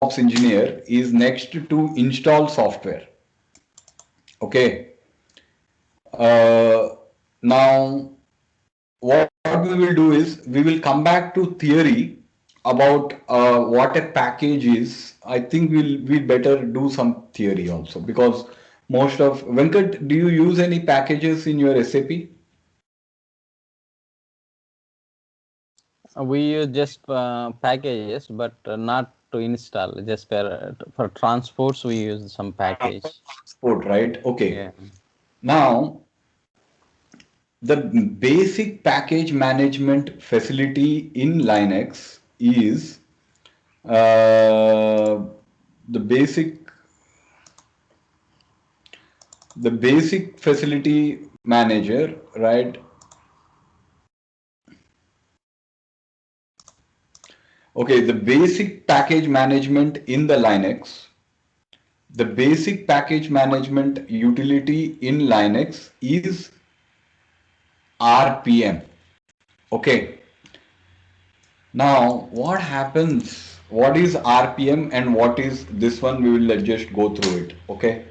engineer is next to install software. Okay. Uh, Now what we will do is we will come back to theory about what a package is. I think we better do some theory also, because most of Venkat, do you use any packages in your SAP? We use just packages, but not to install. Just for transports, we use some package. Transport, right? Okay. Yeah. Now the basic package management facility in Linux is uh, the basic facility manager, right? Okay, the basic package management in the Linux, the basic package management utility in Linux is RPM. Okay, now what happens? What is RPM and what is this one? We will just go through it. Okay.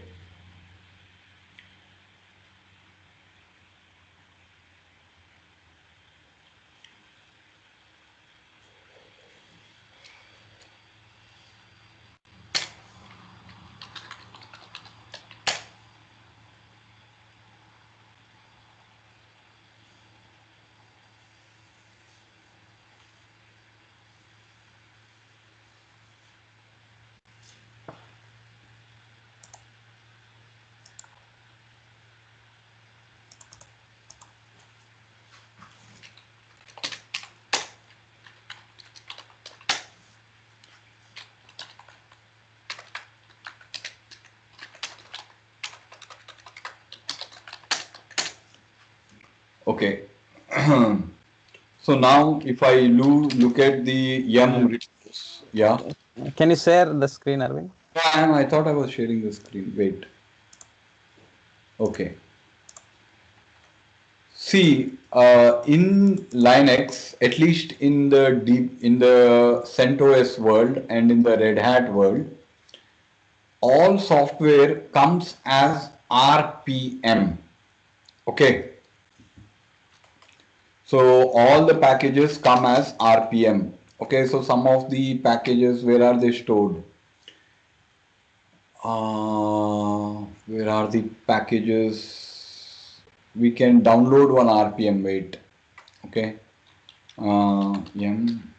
Okay. So now if I look at the Uh, yum resource, yeah. can you share the screen, Arvind? I thought I was sharing the screen. Wait. Okay. See, in Linux, at least in the CentOS world and in the Red Hat world, all software comes as RPM. Okay. So all the packages come as RPM. Okay. So some of the packages, where are they stored? Where are the packages? We can download one RPM. Wait. Okay. Yum.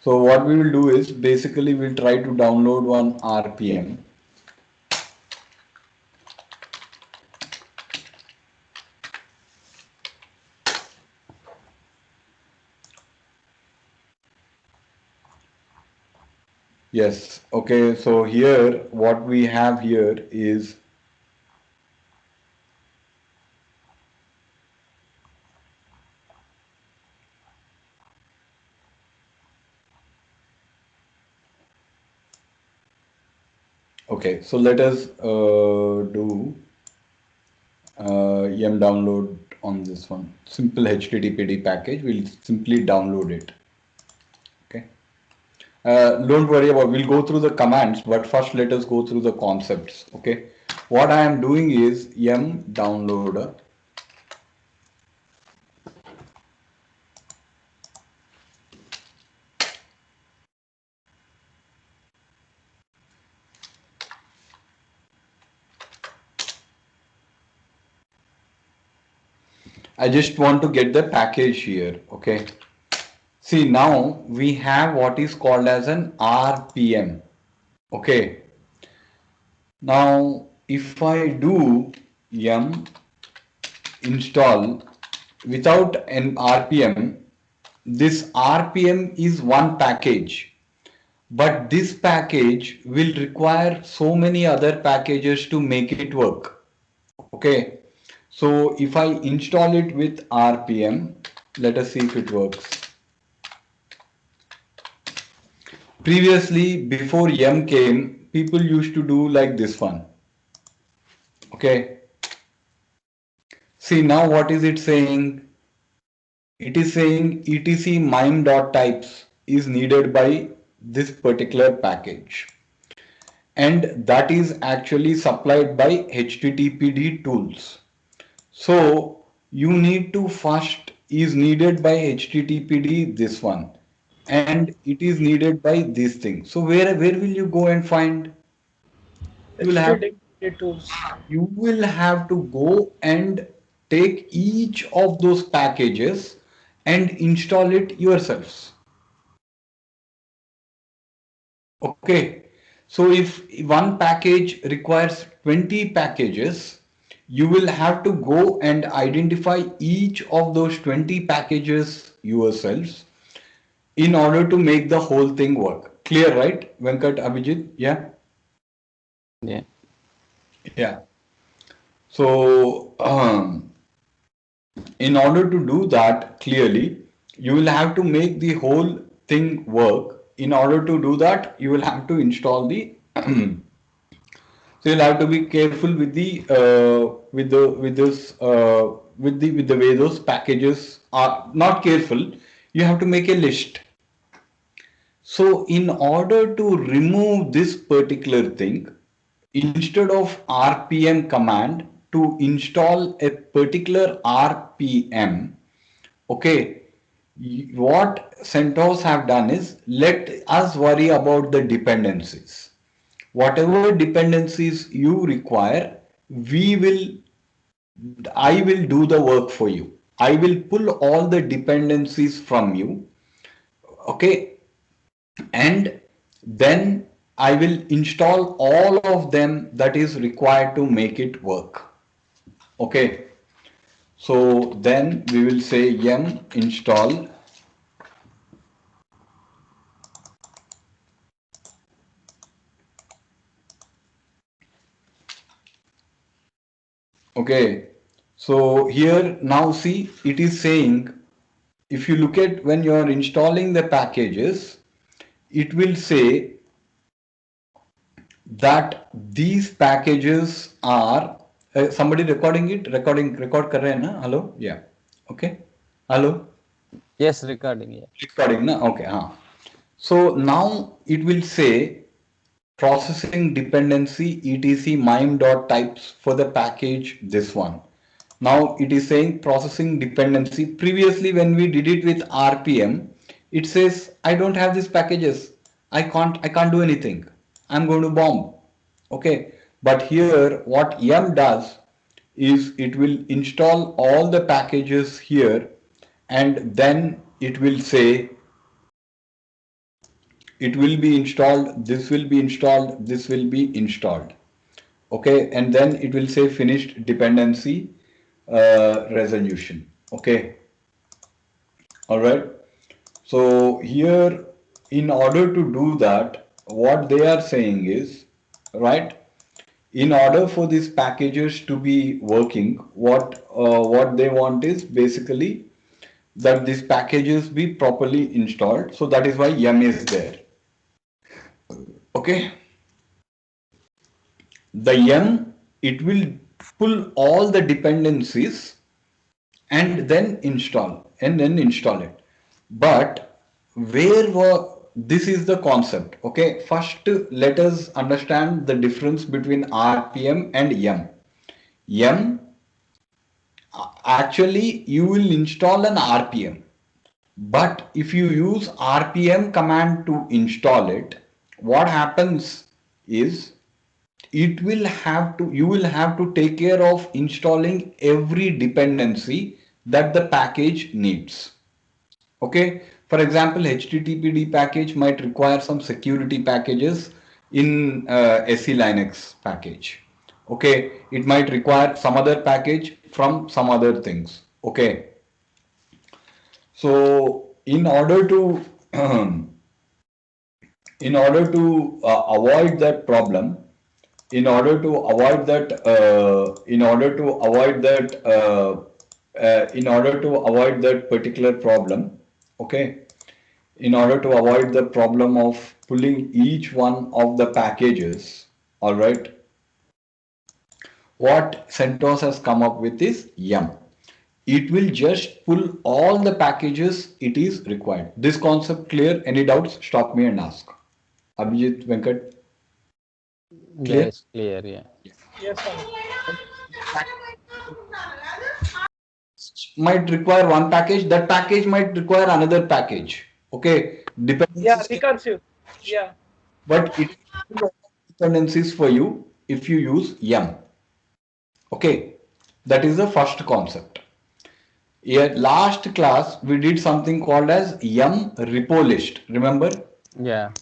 So what we will do is basically we'll try to download one RPM. Yes. Okay. So here what we have here is, okay. So let us do yum download on this one. Simple HTTPD package. We'll simply download it. Okay. Don't worry about, we'll go through the commands, but first let us go through the concepts. Okay. What I am doing is yum downloader. I just want to get the package here. Okay. See, now we have what is called as an RPM. Okay. Now, if I do yum install without an RPM, this RPM is one package, but this package will require so many other packages to make it work. Okay. So if I install it with RPM, let us see if it works. Previously, before yum came, people used to do like this one. Okay. See, now what is it saying? It is saying etc mime dot types. is needed by this particular package, and that is actually supplied by HTTPD tools. So you need to first is needed by HTTPD this one, and it is needed by this thing. So where will you go and find? You will have HTTP tools. you will have to go and take each of those packages and install it yourselves. Okay. So if one package requires 20 packages, you will have to go and identify each of those 20 packages yourselves in order to make the whole thing work. Clear, right? Venkat, Abhijit? Yeah? Yeah. Yeah. So, in order to do that clearly, you will have to make the whole thing work. In order to do that, you will have to install the so you'll have to be careful with the with the way those packages are not careful. You have to make a list. So in order to remove this particular thing, instead of RPM command to install a particular RPM, okay, what CentOS have done is let us worry about the dependencies. Whatever dependencies you require, we will, I will do the work for you. I will pull all the dependencies from you, okay, and then I will install all of them that is required to make it work. Okay, so then we will say yum install. Okay, so here now see it is saying, if you look at when you are installing the packages, it will say that these packages are somebody recording it, record कर रहे हैं ना? Hello, yeah, okay, hello, Yes, recording. Yeah. recording ना? Okay, हाँ. So now it will say processing dependency etc mime.types for the package this one. Now it is saying processing dependency. Previously when we did it with RPM, it says I don't have these packages. I can't do anything. I'm going to bomb. Okay. But here what yum does is it will install all the packages here, and then it will say it will be installed, this will be installed, this will be installed. Okay, and then it will say finished dependency resolution. Okay, all right. So here, in order to do that, what they are saying is, right, in order for these packages to be working, what they want is basically that these packages be properly installed. So that is why yum is there. Okay. The yum, it will pull all the dependencies and then install it. But where were, this is the concept. Okay, first let us understand the difference between RPM and yum. Yum, actually you will install an RPM, but if you use RPM command to install it, what happens is you will have to take care of installing every dependency that the package needs. Okay, for example, HTTPD package might require some security packages in SE Linux package. Okay, it might require some other package from some other things. Okay, so avoid that problem, in order to avoid that particular problem, okay, in order to avoid the problem of pulling each one of the packages, all right, what CentOS has come up with is yum. it will just pull all the packages it is required. This concept clear? Any doubts? Stop me and ask. Abhijit, Venkat, Yeah, clear? it's clear. Yeah. Yes, sir. Might require one package, that package might require another package. Okay, Yeah, dependencies, recursive. Yeah. but it will all dependencies for you if you use yum. Okay, that is the first concept. Yeah, last class we did something called as yum repo list. Remember? Yeah.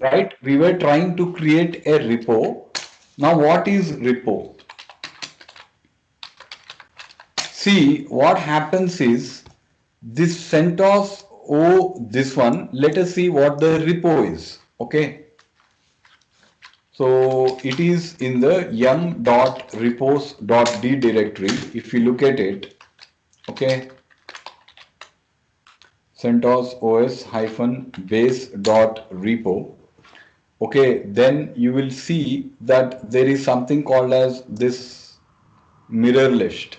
Right? We were trying to create a repo. Now, what is repo? See, what happens is this CentOS this one, let us see what the repo is. Okay. So it is in the yum.repos.d directory. If you look at it, okay, CentOS OS hyphen base dot repo. Okay, then you will see that there is something called as this mirror list.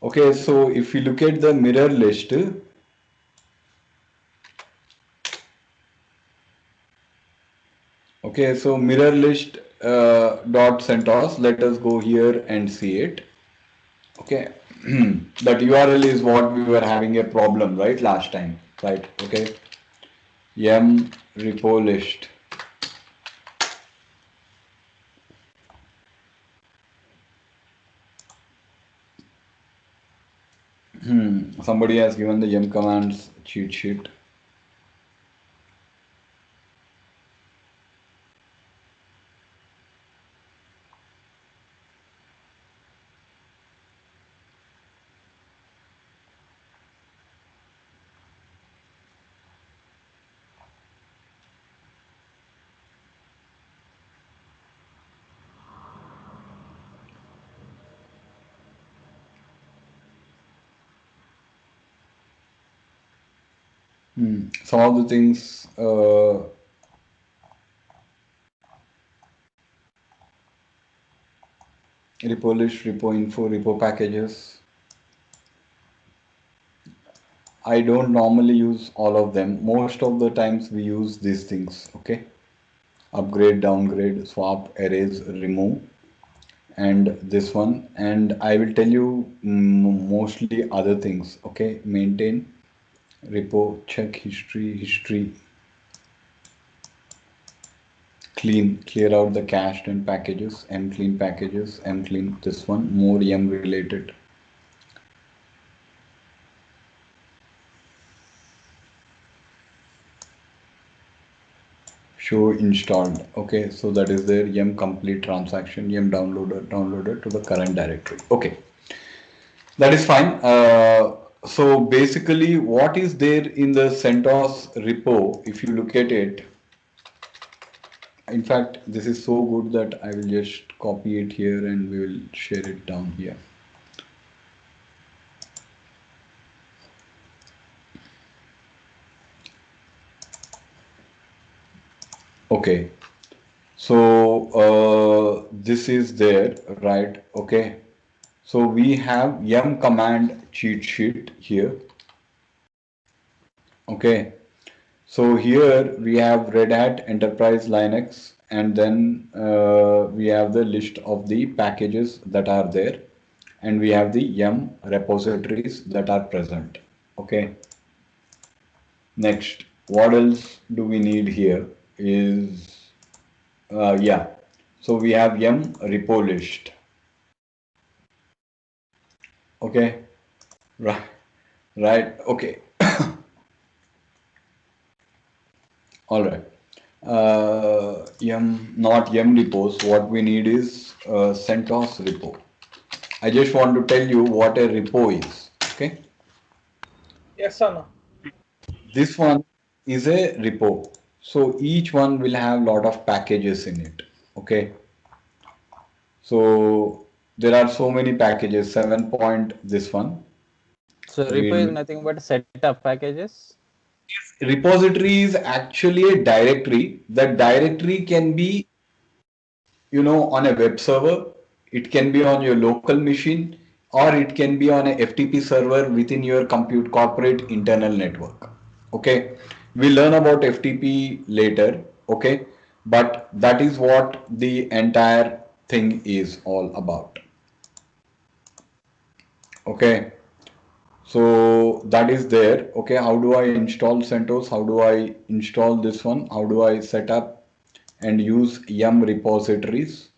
Okay, so if you look at the mirror list, okay, so mirror list dot CentOS, let us go here and see it. Okay, that URL is what we were having a problem, right, last time, right? Okay, yum repo list. Somebody has given the yum commands cheat sheet. Some of the things repo list, repo info, repo packages. I don't normally use all of them. Most of the times we use these things. Okay, upgrade, downgrade, swap, erase, remove, and this one. And I will tell you mostly other things. Okay, maintain, repo, check history, clean, clear out the cached and packages, mclean packages, mclean this one, more yum related. Show installed. Okay, so that is there, yum complete transaction, yum downloaded to the current directory. Okay, that is fine. So basically what is there in the CentOS repo, if you look at it, in fact, this is so good that I will just copy it here and we will share it down here. Okay, so this is there, right? Okay, so we have yum command cheat sheet here. Okay, so here we have Red Hat Enterprise Linux, and then we have the list of the packages that are there, and we have the yum repositories that are present. Okay, next, what else do we need here is yeah, so we have yum repo list. Okay, right, right, okay. All right. Yum, not yum repos. What we need is CentOS repo. I just want to tell you what a repo is. Okay. Yes, sir. No. This one is a repo. So each one will have lot of packages in it. Okay. So there are so many packages, 7 point this one. So repo is We'll, nothing but set of packages. repository is actually a directory. That directory can be, on a web server, it can be on your local machine, or it can be on a FTP server within your compute corporate internal network. Okay, we learn about FTP later. Okay, but that is what the entire thing is all about. Okay, so that is there. Okay, how do I install CentOS? How do I install this one? How do I set up and use yum repositories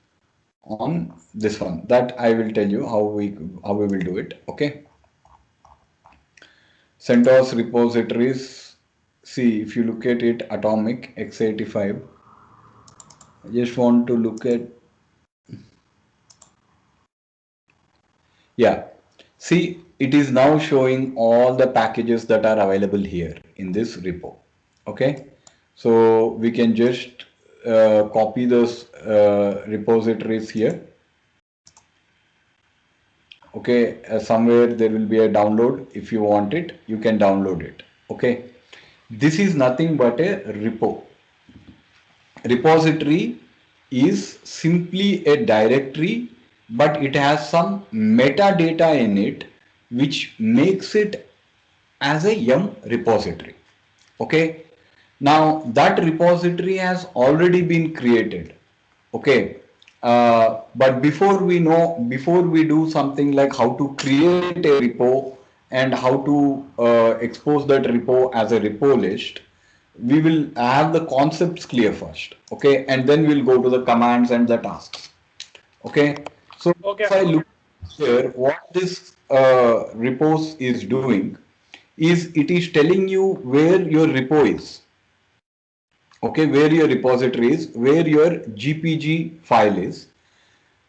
on this one? That I will tell you how we will do it. Okay, CentOS repositories. See, if you look at it, Atomic x85. I just want to look at, yeah. See, it is now showing all the packages that are available here in this repo. Okay, so we can just copy those repositories here. Okay, somewhere there will be a download. If you want it, you can download it. Okay, this is nothing but a repo. Repository is simply a directory, but it has some metadata in it which makes it as a yum repository. Okay, now that repository has already been created. Okay, but before we do something like how to create a repo and how to expose that repo as a repo list, we will have the concepts clear first. Okay, and then we'll go to the commands and the tasks. Okay, so Okay. if I look here, what this repos is doing is it is telling you where your repo is. Okay, where your repository is, where your GPG file is.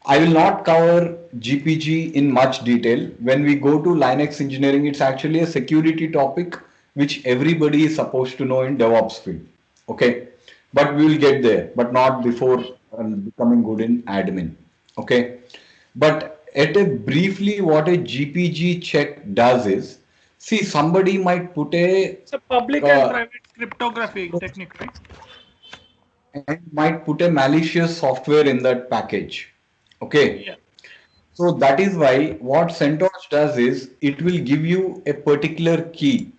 I will not cover GPG in much detail. When we go to Linux engineering, it's actually a security topic which everybody is supposed to know in DevOps field. Okay, but we will get there, but not before becoming good in admin. Okay, but at a briefly, what a GPG check does is, see, somebody might put a It's a public and private cryptography technique, right? and might put a malicious software in that package. Okay. Yeah. So that is why what CentOS does is it will give you a particular key.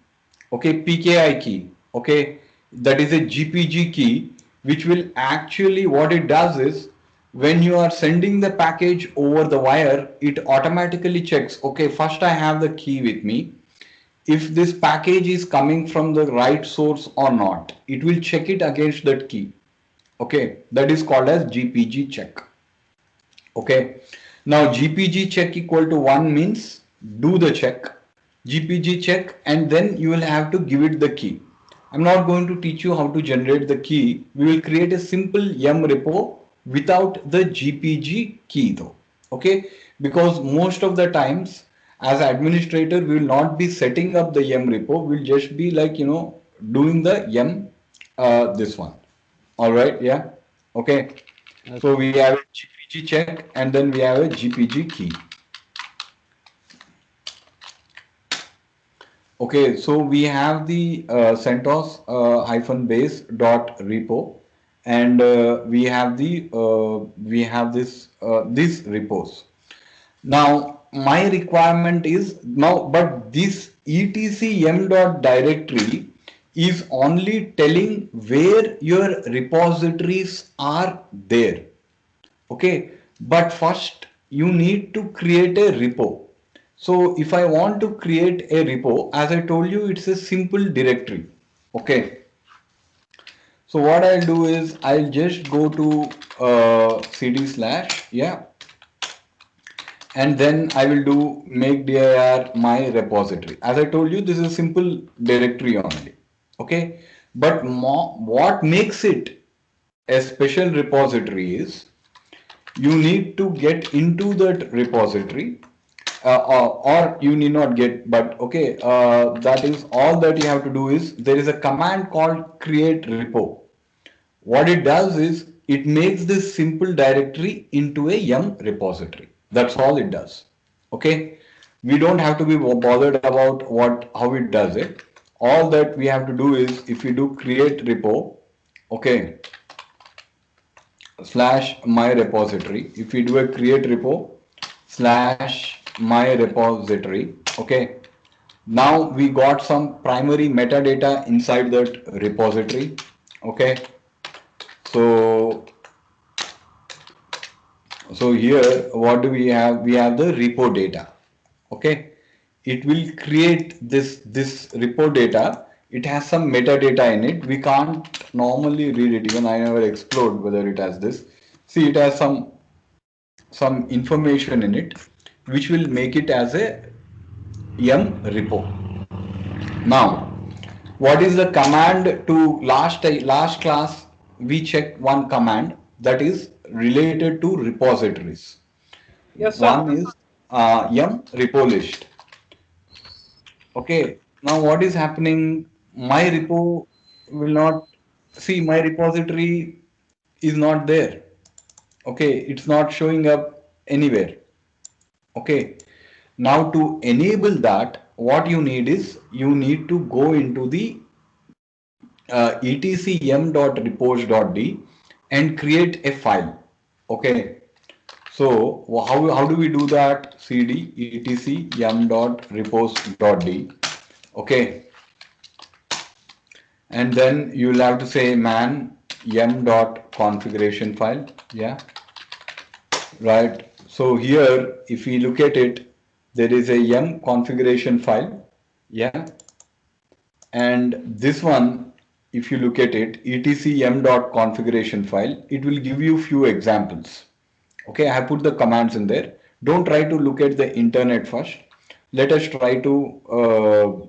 Okay, PKI key. Okay, that is a GPG key, which will actually, what it does is when you are sending the package over the wire, it automatically checks. Okay, first I have the key with me. If this package is coming from the right source or not, it will check it against that key. Okay, that is called as GPG check. Okay, now GPG check equal to 1 means do the check, GPG check, and then you will have to give it the key. I'm not going to teach you how to generate the key. We will create a simple yum repo without the GPG key though. Okay, because most of the times as administrator we will not be setting up the yum repo. We'll just be like doing the yum this one. All right, yeah. Okay. So we have a GPG check and then we have a GPG key. Okay, so we have the CentOS -base dot repo, and we have these repos. Now my requirement is now, but this etc yum dot directory is only telling where your repositories are there. Okay, but first you need to create a repo. So if I want to create a repo, as I told you, it's a simple directory. Okay, so what I'll do is I'll just go to cd slash, yeah, and then I will do make dir my repository. As I told you, this is a simple directory only. Okay, but what makes it a special repository is you need to get into that repository, or you need not get, but okay, that is all that you have to do is there is a command called create repo. What it does is it makes this simple directory into a yum repository. That's all it does. Okay. We don't have to be bothered about how it does it. All that we have to do is if we do create repo, okay, slash my repository. If we do a create repo slash my repository, okay, now we got some primary metadata inside that repository. Okay, so here what do we have? We have the repo data. Okay, it will create this repo data. It has some metadata in it. We can't normally read it. Even I never explored whether it has this. See, it has some information in it, which will make it as a yum repo. Now, what is the command to last class? We checked one command that is related to repositories. Yes, sir. One is yum repo list. Okay. Now, what is happening? My repo will not see my repository is not there. Okay, it's not showing up anywhere. Okay. Now to enable that, what you need is you need to go into the etcm.repos.d and create a file. Okay. So how do we do that? cd etcm.repos.d. Okay. And then you'll have to say man yum.configuration file. Yeah. Right. So here, if we look at it, there is a yum configuration file. Yeah. And this one, if you look at it, etcm.configuration file, it will give you few examples. Okay, I have put the commands in there. Don't try to look at the internet first. Let us try to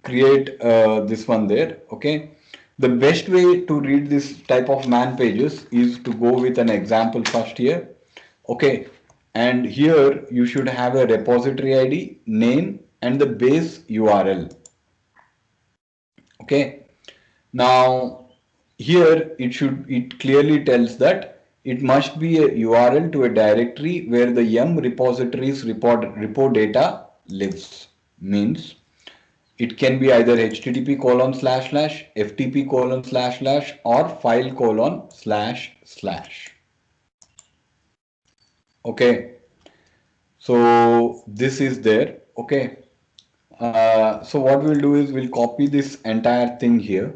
create this one there. Okay. The best way to read this type of man pages is to go with an example first here. Okay. And here you should have a repository ID, name, and the base URL. Okay. Now here it clearly tells that it must be a URL to a directory where the yum repository's repo data lives. Means it can be either http://ftp:// or file:// Okay, so this is there. Okay, so what we'll do is we'll copy this entire thing here.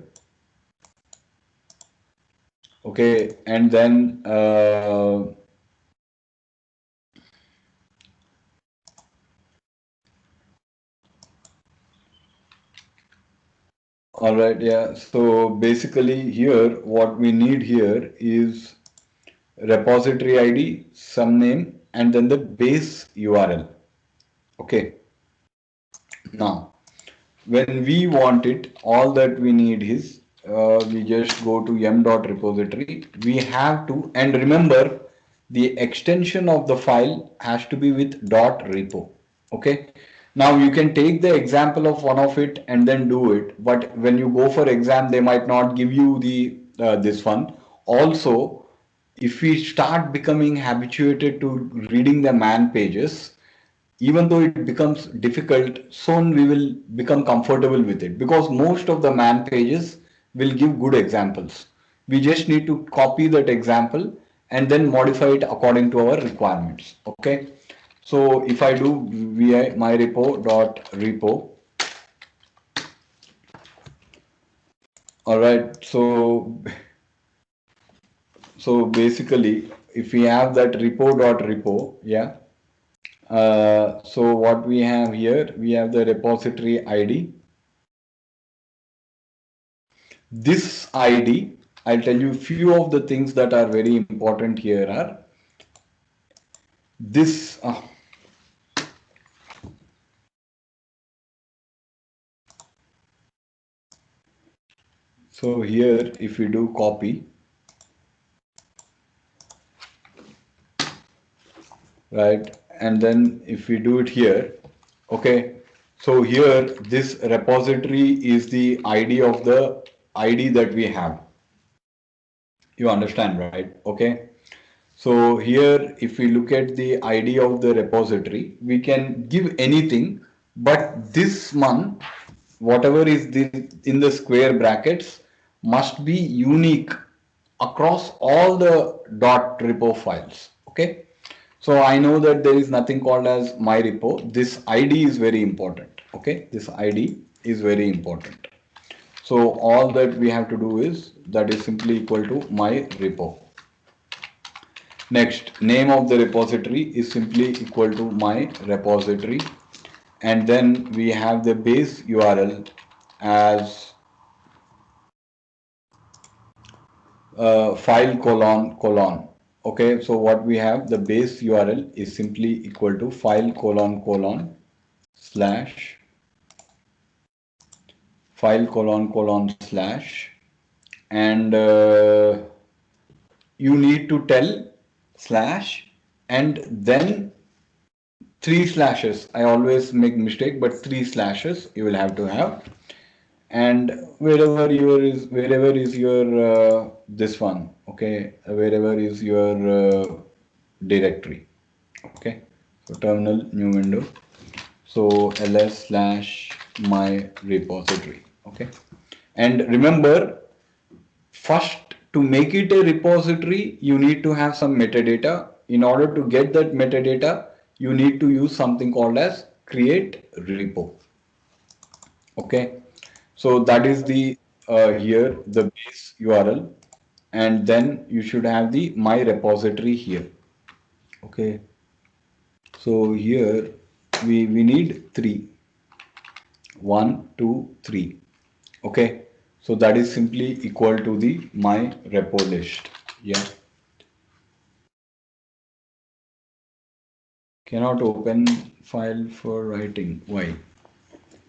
Okay, and then all right, yeah. So basically here, what we need here is repository ID, some name, and then the base URL. Okay. Now, when we want it, all that we need is we just go to yum.repository. We have to, and remember, the extension of the file has to be with .repo. Okay. Now you can take the example of one of it and then do it. But when you go for exam, they might not give you the this one. Also, if we start becoming habituated to reading the man pages, even though it becomes difficult, soon we will become comfortable with it because most of the man pages will give good examples. We just need to copy that example and then modify it according to our requirements. Okay. So if I do vi myrepo.repo, all right. So basically, if we have that repo.repo, yeah. So what we have here, we have the repository ID. This ID, I'll tell you few of the things that are very important here are this. So here, if we do copy, right, and then if we do it here, okay. So here, this repository is the ID of the ID that we have. You understand, right? Okay. So here, if we look at the ID of the repository, we can give anything, but this one, whatever is in the square brackets, must be unique across all the .repo files. Okay. So I know that there is nothing called as my repo. This ID is very important. Okay. This ID is very important. So all that we have to do is that is simply equal to my repo. Next, name of the repository is simply equal to my repository, and then we have the base URL as file colon colon. Okay, so what we have, the base URL is simply equal to file colon colon slash file colon colon slash, and you need to tell slash and then three slashes. I always make mistake, but three slashes you will have to have. And wherever is your this one, okay, wherever is your directory, okay. So terminal, new window. So ls slash my repository, okay. And remember, first, to make it a repository, you need to have some metadata. In order to get that metadata, you need to use something called as create repo. Okay, so that is the here the base URL, and then you should have the my repository here. Okay, so here we need three. 1, 2, 3. Okay, so that is simply equal to the my repo list. Yeah. Cannot open file for writing. Why?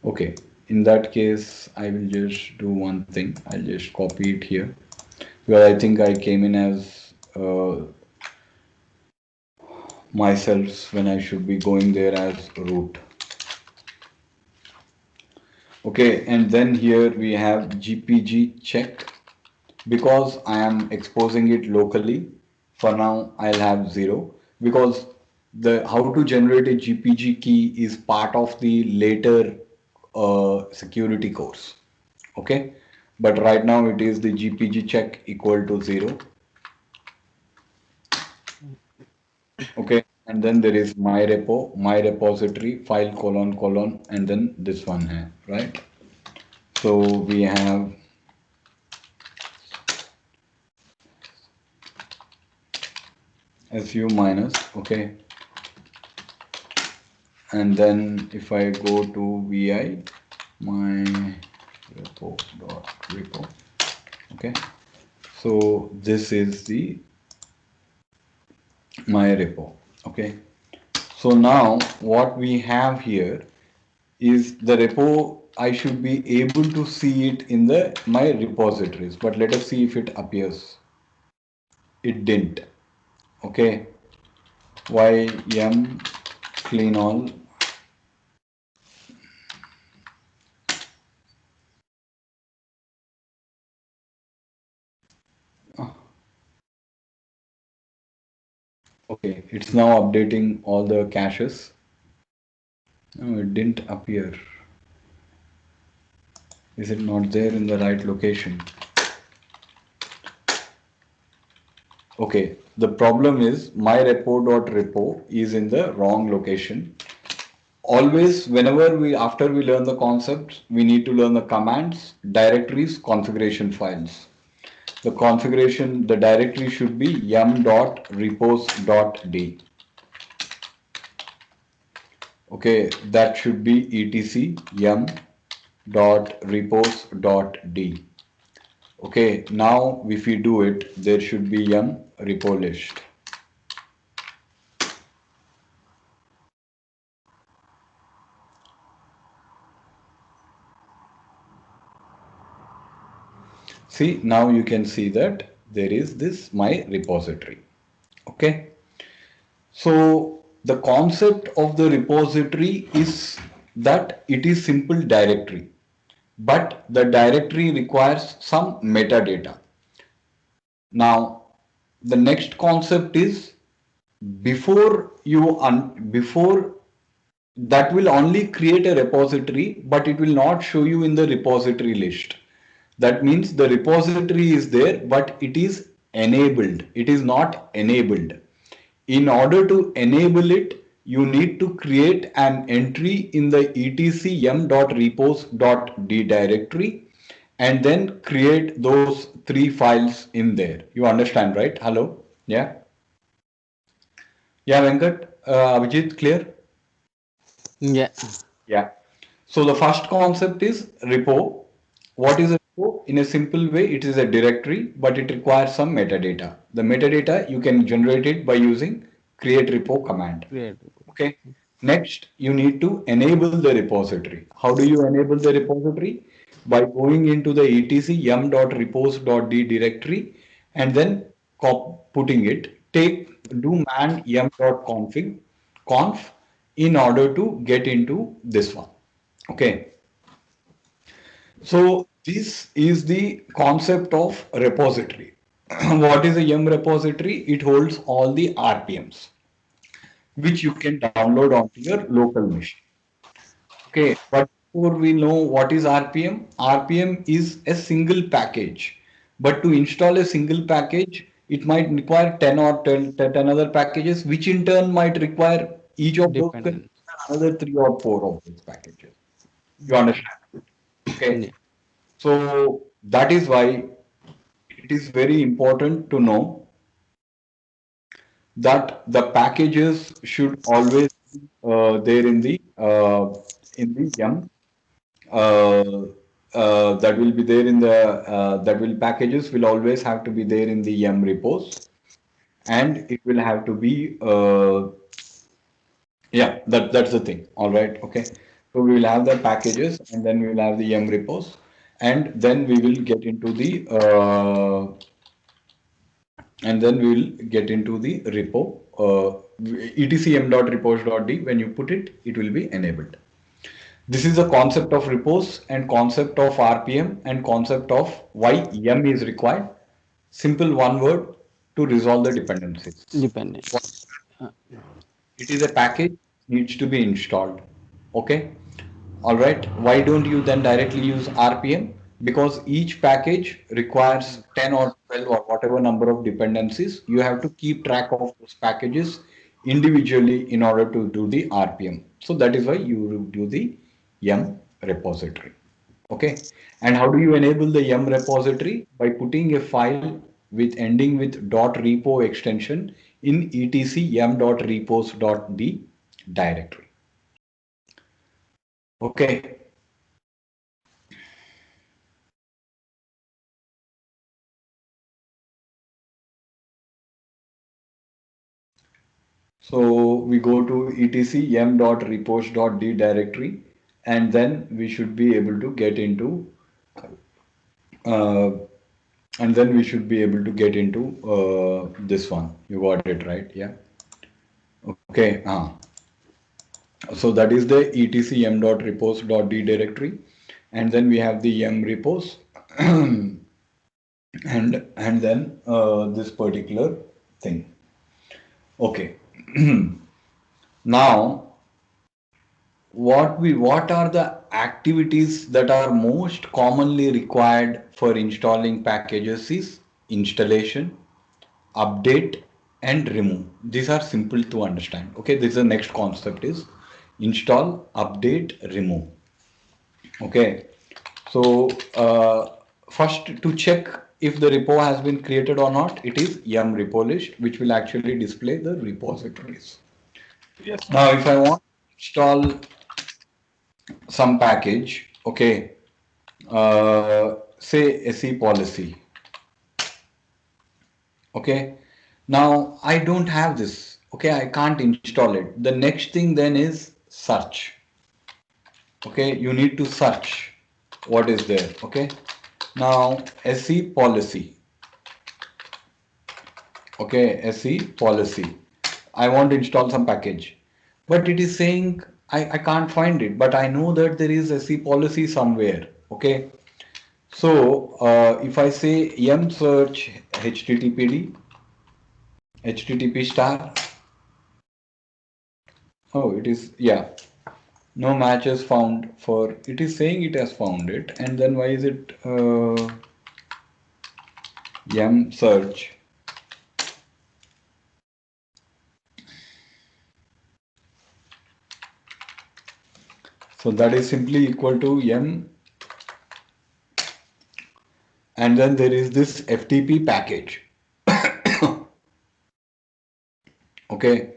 Okay, in that case, I will just do one thing. I'll just copy it here. Well, I think I came in as myself when I should be going there as root. Okay, and then here we have GPG check. Because I am exposing it locally, for now I'll have 0, because the how to generate a GPG key is part of the later security course. Okay, but right now it is the GPG check equal to 0. Okay, and then there is my repo, my repository, file colon colon, and then this one here, right? So we have su minus, okay, and then if I go to vi my repo, okay, so this is the my repo. Okay, so now what we have here is the repo. I should be able to see it in the my repositories, but let us see if it appears. It didn't. Okay, yum clean all. Okay, it's now updating all the caches. No, it didn't appear. Is it not there in the right location? Okay, the problem is my repo.repo is in the wrong location. Always, whenever after we learn the concepts, we need to learn the commands, directories, configuration files. The configuration, the directory should be yum.repos.d. Okay, that should be etc yum.repos.d. Okay, now if we do it, there should be yum repo list. See, now you can see that there is this my repository. Okay, so the concept of the repository is that it is simple directory, but the directory requires some metadata. Now, the next concept is before before that will only create a repository, but it will not show you in the repository list. That means the repository is there, but it is enabled. It is not enabled. In order to enable it, you need to create an entry in the etc m.repos.d directory and then create those three files in there. You understand, right? Hello? Yeah? Yeah, Venkat? Abhijit, clear? Yeah. Yeah. So the first concept is repo. What is a repo? In a simple way, it is a directory, but it requires some metadata. The metadata you can generate it by using create repo command. Great. Okay. Next, you need to enable the repository. How do you enable the repository? By going into the etc m.repos.d directory and then putting it. Do man m.config conf in order to get into this one. Okay. So this is the concept of repository. What is a yum repository? It holds all the RPMs which you can download onto your local machine. Okay, but before we know what is RPM, RPM is a single package. But to install a single package, it might require 10 or 10 other packages, which in turn might require each of those Dependent. another 3 or 4 of those packages. You understand? Okay. Yeah. So that is why it is very important to know that the packages should always be there in the yum. Uh, that will be there in the that will packages will always have to be there in the yum repos, and it will have to be yeah, that's the thing. All right, okay. So we will have the packages, and then we will have the yum repos, and then we will get into the repo etcm.repos.d. When you put it, it will be enabled. This is the concept of repos and concept of RPM and concept of why yum is required. Simple one word to resolve the dependencies. Dependent. It is a package, needs to be installed. Okay. All right. Why don't you then directly use RPM? Because each package requires 10 or 12 or whatever number of dependencies. You have to keep track of those packages individually in order to do the RPM. So that is why you do the yum repository. Okay. And how do you enable the yum repository? By putting a file with ending with .repo extension in etc yum.repos.d directory. Okay. So we go to etc yum.repos.d directory, and then we should be able to get into uh, this one. You got it right, yeah. Okay. So that is the etc yum.repos.d directory, and then we have the yum repos, and then this particular thing. Okay. Now, what are the activities that are most commonly required for installing packages is installation, update, and remove. These are simple to understand. Okay, this is the next concept is install, update, remove. Okay, so first to check if the repo has been created or not, it is yum repo list, which will actually display the repositories. Yes. Now, if I want to install some package, okay, say SE policy, okay. Now I don't have this, okay, I can't install it. The next thing then is search. Okay, you need to search what is there. Okay, now SE policy. Okay, SE policy. I want to install some package, but it is saying I can't find it, but I know that there is SE policy somewhere. Okay, so if I say yum search httpd, HTTP star. Oh, it is, yeah. No matches found for, it is saying it has found it. And then why is it yum search? So that is simply equal to yum. And then there is this FTP package. Okay.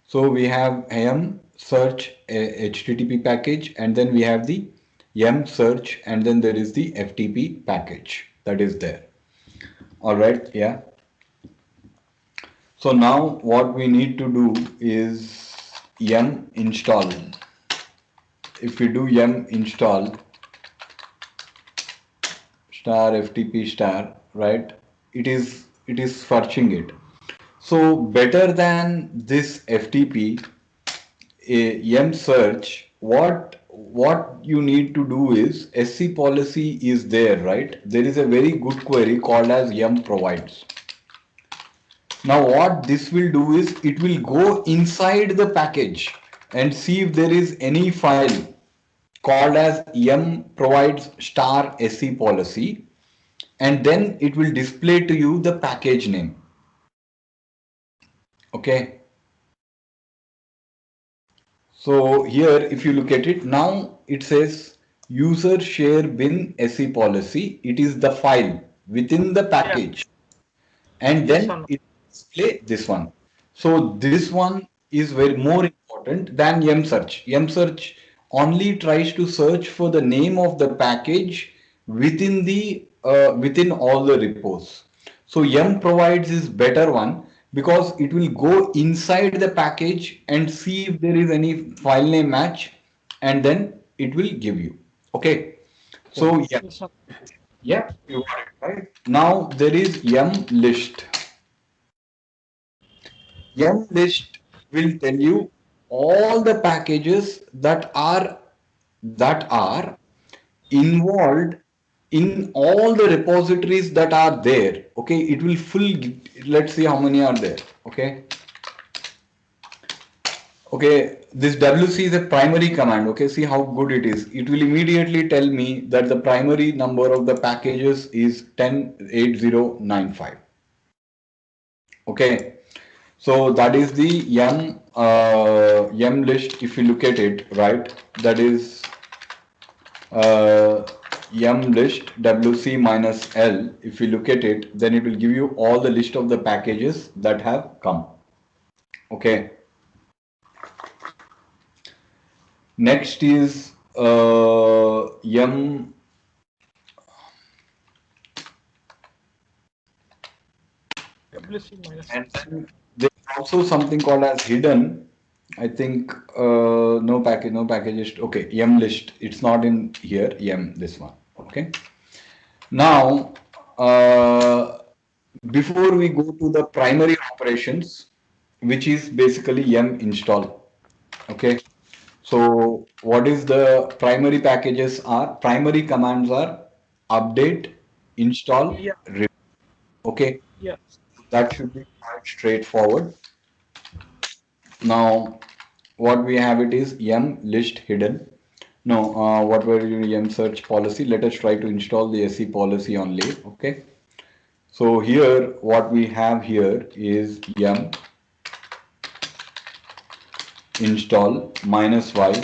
So we have yum search HTTP package, and then we have the yum search, and then there is the FTP package that is there. All right, yeah. So now what we need to do is yum install. If we do yum install star FTP star, right? It is searching it. So better than this FTP yum search, what you need to do is SC policy is there, right? There is a very good query called as yum provides. Now what this will do is it will go inside the package and see if there is any file called as yum provides star SC policy, and then it will display to you the package name. Okay. So here, if you look at it, now it says user share bin SE policy. It is the file within the Yeah. package, and Yes then or no? it display this one. So this one is very more important than yum search. Yum search only tries to search for the name of the package within the within all the repos. So yum provides is better one because it will go inside the package and see if there is any file name match, and then it will give you. Okay. So yeah, Yes or yeah, you got it right. Now there is yum list. Yum list will tell you all the packages that are involved in all the repositories that are there. Okay, it will full. Let's see how many are there. Okay. Okay, this WC is a primary command. Okay, see how good it is. It will immediately tell me that the primary number of the packages is 108095. Okay, so that is the yum list. If you look at it, right, that is uh, yum list wc minus l. If you look at it, then it will give you all the list of the packages that have come. Okay. Next is yum, WC minus. and then there's also something called as hidden. I think no packages. Okay, yum list. It's not in here. Yum this one. Okay. Now, before we go to the primary operations, which is basically yum install. Okay. So what is the primary packages are? Primary commands are update, install, Yeah. review. Okay. Yeah. That should be quite straightforward. Now, what we have it is yum list hidden. No, what were your yum search policy? Let us try to install the SE policy only. Okay. So here, what we have here is yum install minus y,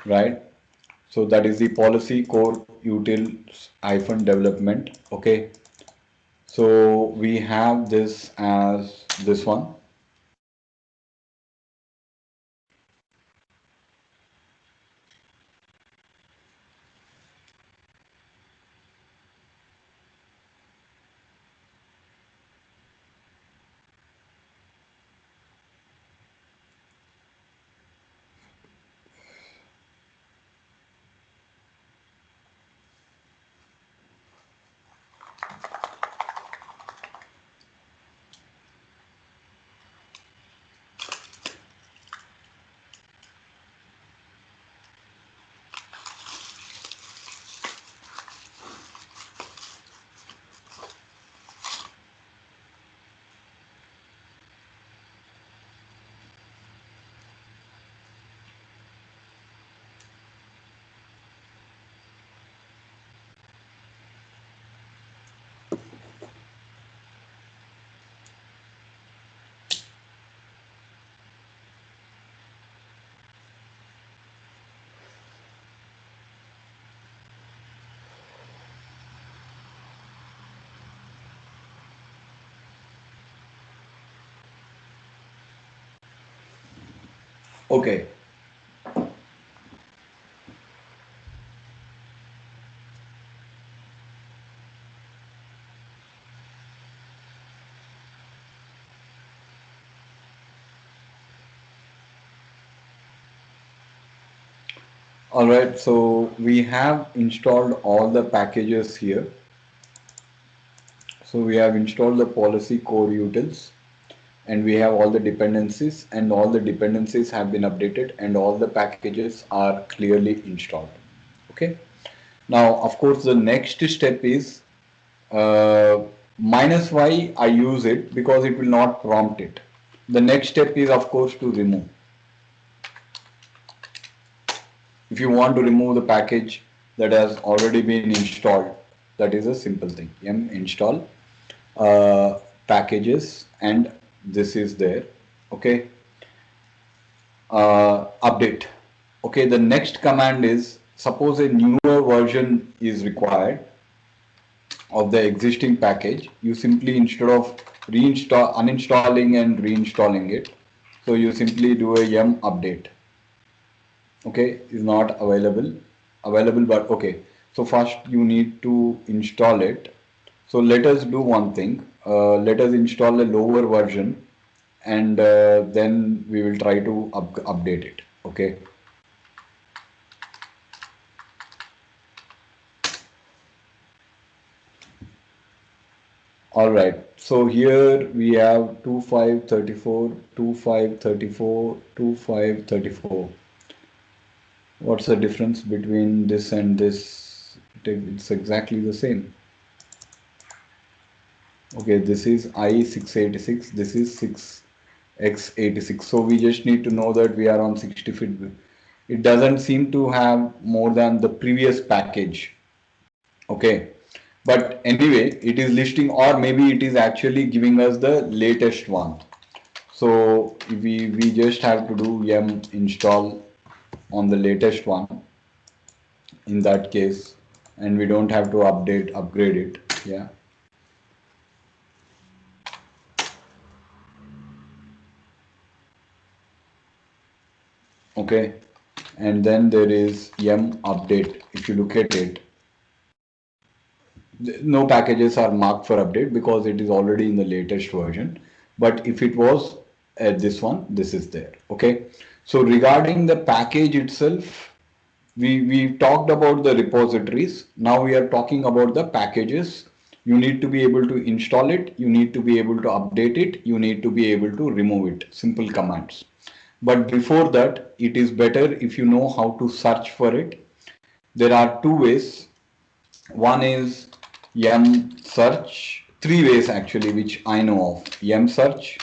right? So that is the policy core utils hyphen development. Okay. So we have this as this one. Okay. All right, so we have installed all the packages here. So we have installed the policy core utils, and we have all the dependencies, and all the dependencies have been updated, and all the packages are clearly installed. Okay. Now, of course, the next step is minus y. I use it because it will not prompt it. The next step is, of course, to remove. If you want to remove the package that has already been installed, that is a simple thing. Yum install packages, and this is there. Okay. Update. Okay, the next command is, suppose a newer version is required of the existing package. You simply, instead of uninstalling and reinstalling it, so you simply do a yum update. Okay, is not available, but okay. So first you need to install it. So let us do one thing. Let us install a lower version, and then we will try to update it. Okay. All right. So here we have 2534, 2534, 2534. What's the difference between this and this? It's exactly the same. Okay, this is I686, this is 6x86. So we just need to know that we are on 60 feet. It doesn't seem to have more than the previous package. Okay. But anyway, it is listing, or maybe it is actually giving us the latest one. So we just have to do yum install on the latest one in that case, and we don't have to upgrade it. Yeah. Okay. And then there is yum update. If you look at it, no packages are marked for update because it is already in the latest version. But if it was this one, this is there. Okay. So regarding the package itself, we talked about the repositories. Now we are talking about the packages. You need to be able to install it. You need to be able to update it. You need to be able to remove it. Simple commands. But before that, it is better if you know how to search for it. There are two ways. One is yum search, three ways actually, which I know of. Yum search,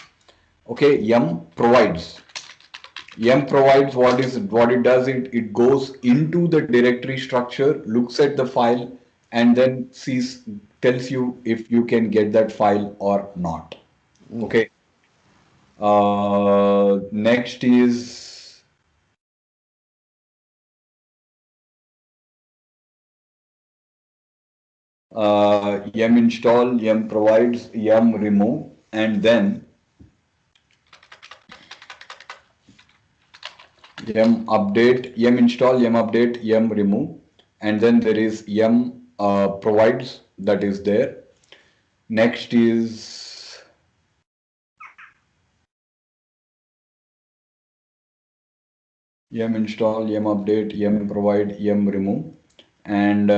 okay, yum provides. Yum provides, what it does, it goes into the directory structure, looks at the file, and then tells you if you can get that file or not. Okay. Next is yum install, yum provides, yum remove, and then yum update, yum install, yum update, yum remove, and then there is yum provides, that is there. Next is yum install, yum update, yum provide, yum remove, and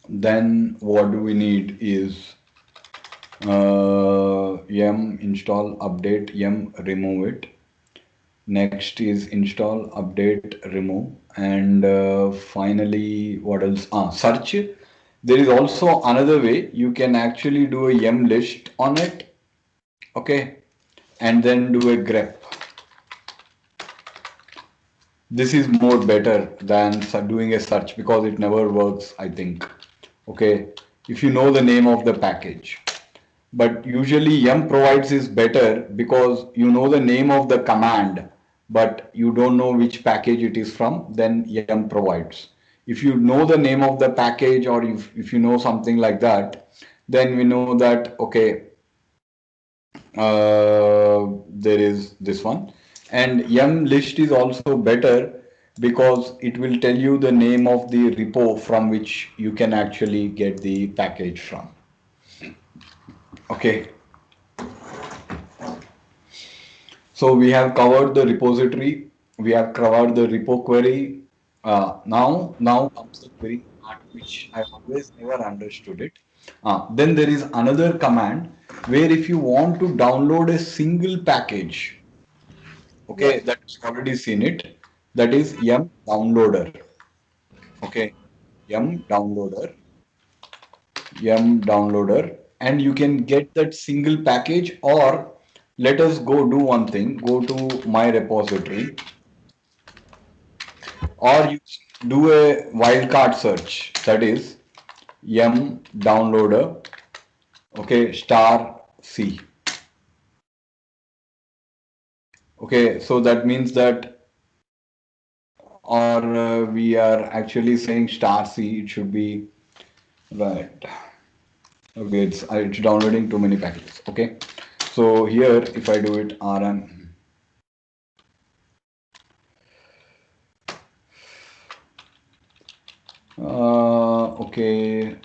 then what do we need is yum install, update, yum remove it. Next is install, update, remove, and finally what else? Search. There is also another way. You can actually do a yum list on it, okay, and then do a grep. This is more better than doing a search because it never works, I think. Okay, if you know the name of the package. But usually yum provides is better because you know the name of the command, but you don't know which package it is from, then yum provides. If you know the name of the package, or if you know something like that, then we know that, okay, there is this one. And yum list is also better because it will tell you the name of the repo from which you can actually get the package from. Okay. So we have covered the repository, we have covered the repo query. Now comes the query part, which I always never understood it. Then there is another command where if you want to download a single package, okay, Yeah. that's already seen it. That is yum downloader. Okay, yum downloader, yum downloader, and you can get that single package. Or let us go do one thing. Go to my repository, or you do a wildcard search. That is yum downloader. Okay, star C. Okay, so that means that, or we are actually saying star C. It should be right. Okay, it's downloading too many packages. Okay, so here if I do it rm, okay,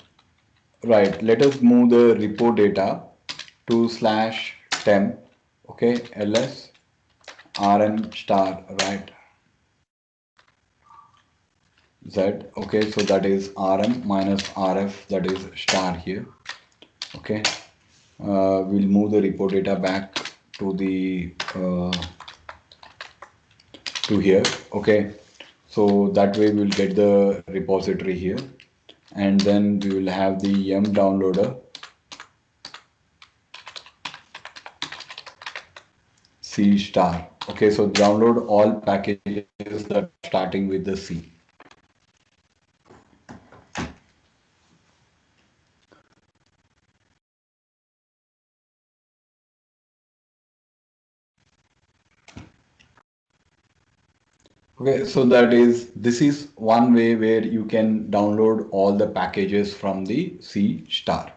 right. Let us move the repo data to /temp. Okay, ls rm star right z. Okay, so that is rm minus rf, that is star here. Okay, we'll move the repo data back to the to here. Okay, so that way we'll get the repository here, and then we will have the yum downloader C star. Okay, so download all packages that are starting with the C. Okay, so this is one way where you can download all the packages from the C star.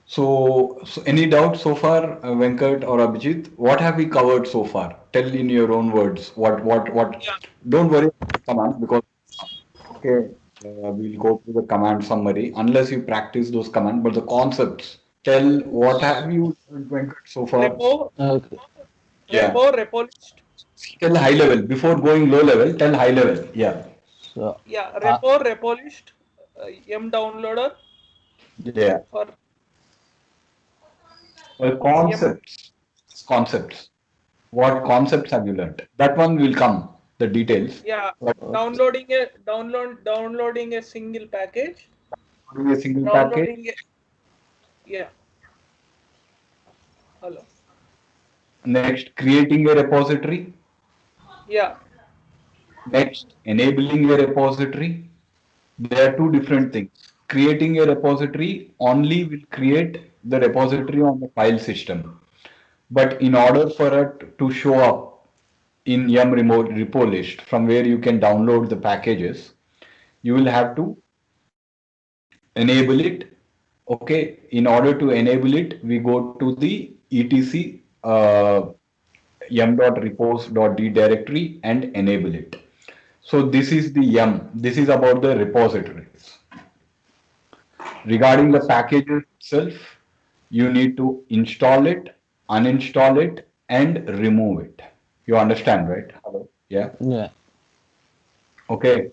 So any doubt so far, Venkat or Abhijit? What have we covered so far? Tell in your own words. What? Yeah. Don't worry about the commands, because okay, we'll go through the command summary unless you practice those commands. But the concepts. Tell what have you learned, Venkat, so far? Repo, Okay. Yeah. repo list. Tell high level before going low level. Tell high level. Yeah. So, Yeah, uh, repo list, yum downloader Yeah. for yum. Concepts. Concepts. What concepts have you learned? That one will come. The details. Yeah, But okay. downloading a single package, doing a single package. downloading a, yeah. Hello. Next, creating a repository. Yeah, Next, enabling a repository. There are two different things. Creating a repository only will create the repository on the file system. But in order for it to show up in yum remote repo list from where you can download the packages, you will have to enable it. Okay, in order to enable it, we go to the etc yum.repos.d directory and enable it. So this is the yum. This is about the repositories. Regarding the packages itself, you need to install it, uninstall it, and remove it. You understand, right? Hello? Yeah. Yeah. Okay.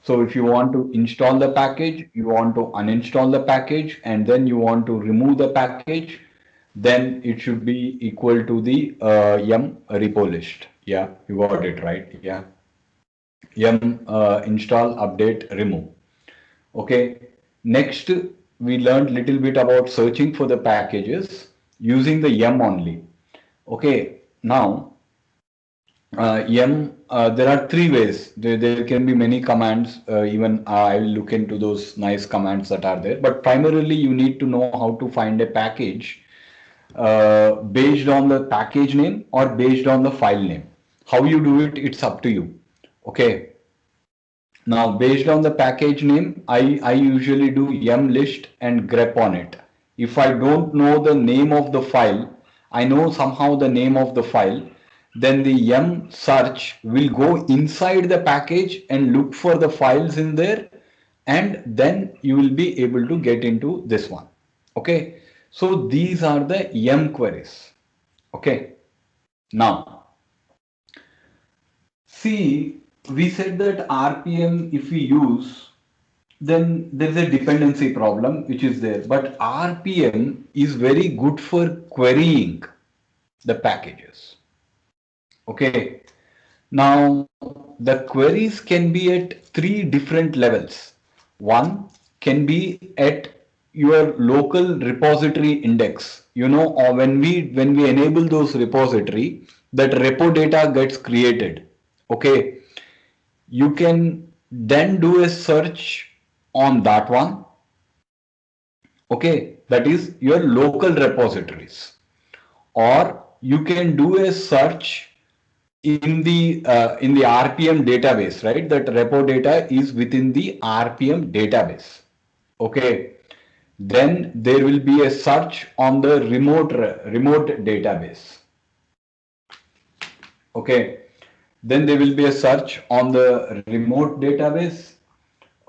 So if you want to install the package, you want to uninstall the package, and then you want to remove the package, then it should be equal to the yum repo list. Yeah, you got it right. Yeah. Yum install, update, remove. Okay. Next, we learned little bit about searching for the packages using the yum only. Okay. Now, yum, there are three ways. There can be many commands. Even I will look into those nice commands that are there. But primarily, you need to know how to find a package based on the package name or based on the file name. How you do it, it's up to you. Okay. Now, based on the package name, I usually do yum list and grep on it. If I don't know the name of the file, I know somehow the name of the file, then the yum search will go inside the package and look for the files in there, and then you will be able to get into this one. Okay, so these are the yum queries. Okay, now see, we said that RPM if we use, then there's a dependency problem which is there, but RPM is very good for querying the packages. Okay, now the queries can be at three different levels. One can be at your local repository index. You know, or when we enable those repository, that repo data gets created. Okay, you can then do a search on that one. Okay, that is your local repositories, or you can do a search in the RPM database, right? That repo data is within the RPM database. Okay, then there will be a search on the remote database. Okay, then there will be a search on the remote database.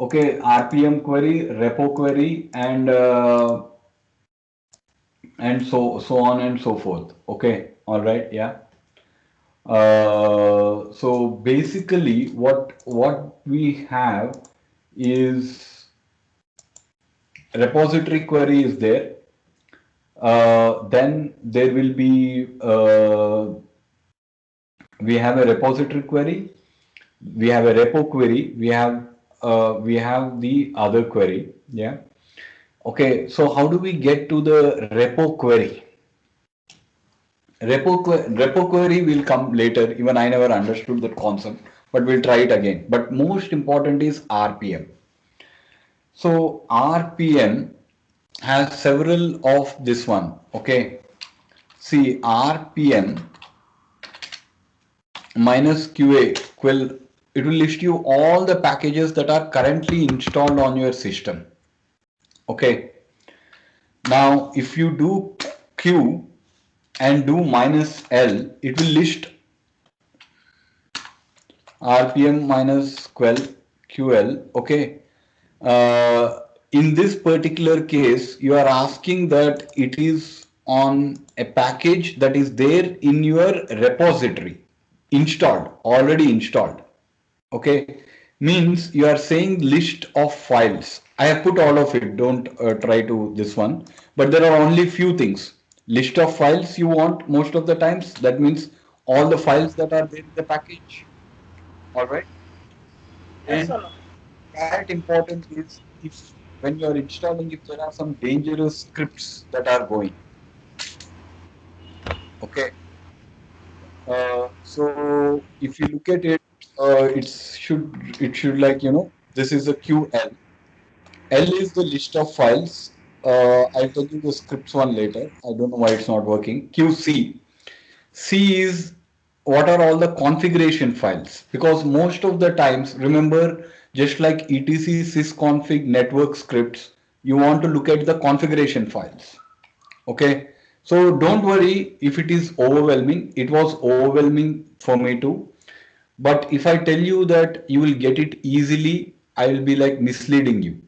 Okay, RPM query, repo query, and so on and so forth. Okay, all right, yeah. So basically, what we have is repository query is there. Then there will be we have a repository query, we have a repo query, we have the other query. Yeah. Okay. So how do we get to the repo query? Repo query will come later. Even I never understood that concept, but we'll try it again. But most important is RPM. So RPM has several of this one. Okay. See, RPM minus QA it will list you all the packages that are currently installed on your system. Okay. Now, if you do Q and do minus L, it will list RPM minus QL. Okay. In this particular case, you are asking that it is on a package that is there in your repository, already installed. Okay, means you are saying list of files. I have put all of it, don't try to this one, but there are only few things. List of files you want most of the times, that means all the files that are there in the package. All right. Yes, And sir. that important is if when you are installing, if there are some dangerous scripts that are going. Okay. So if you look at it, it should like, you know, this is a QL. L is the list of files. I'll tell you the scripts one later. I don't know why it's not working. QC. C is what are all the configuration files, because most of the times, remember, just like etc sysconfig network scripts, you want to look at the configuration files. Okay, so don't worry if it is overwhelming. It was overwhelming for me too, but if I tell you that you will get it easily, I will be like misleading you.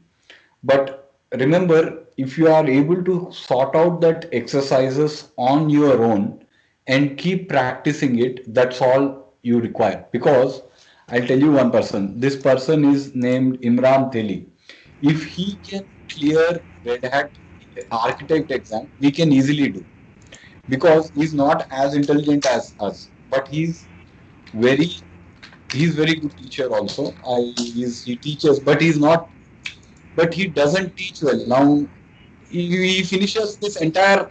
But remember, if you are able to sort out that exercises on your own and keep practicing it, that's all you require. Because I'll tell you one person, this person is named Imran Teli. If he can clear Red Hat architect exam, we can easily do. Because he's not as intelligent as us, but very he's very good teacher also. He teaches, but he doesn't teach well. Now he finishes this entire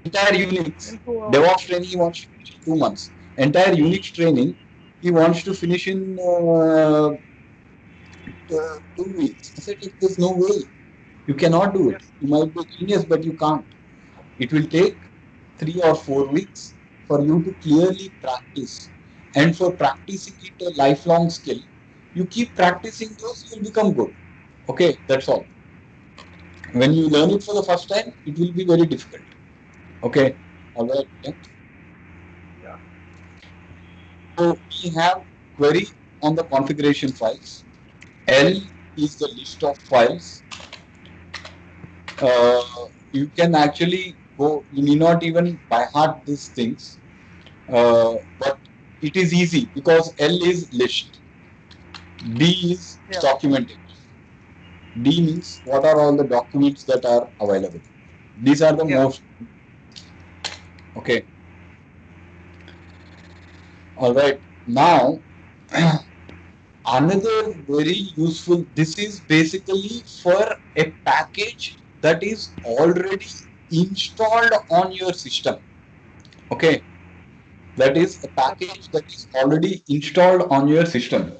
entire Unix In 2 hours. DevOps training. He wants to finish in 2 months. Entire Unix training he wants to finish in 2 weeks. I said, like, there's no way. You cannot do it. Yes. You might be a genius, but you can't. It will take 3 or 4 weeks for you to clearly practice. And for practicing it a lifelong skill, you keep practicing those, you'll become good. Okay, that's all. When you learn it for the first time, it will be very difficult. Okay, all right. Yeah. So we have query on the configuration files. L is the list of files. You can actually go, you need not even by heart these things, but it is easy because L is list, D is Yeah. documentation. D means what are all the documents that are available. These are the Yeah. most, okay. All right. Now, another very useful, this is basically for a package that is already installed on your system. Okay. That is a package that is already installed on your system.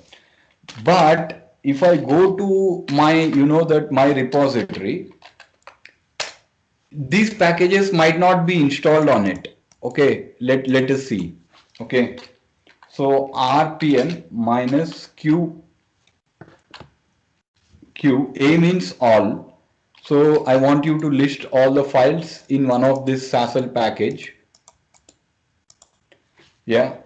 But if I go to my, that my repository, these packages might not be installed on it. Okay, let us see. Okay, so rpm minus a means all. So I want you to list all the files in one of this SASL package. Yeah,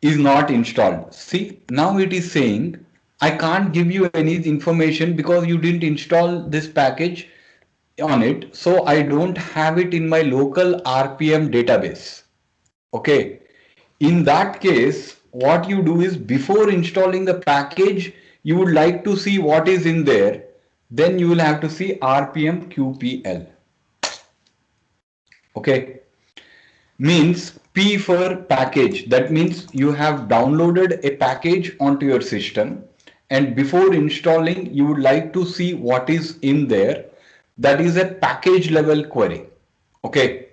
is not installed. See, now it is saying I can't give you any information because you didn't install this package on it. So I don't have it in my local RPM database. Okay. In that case, what you do is before installing the package, you would like to see what is in there. Then you will have to see RPM QPL. Okay. Means P for package. That means you have downloaded a package onto your system, and before installing you would like to see what is in there. That is a package level query. Okay.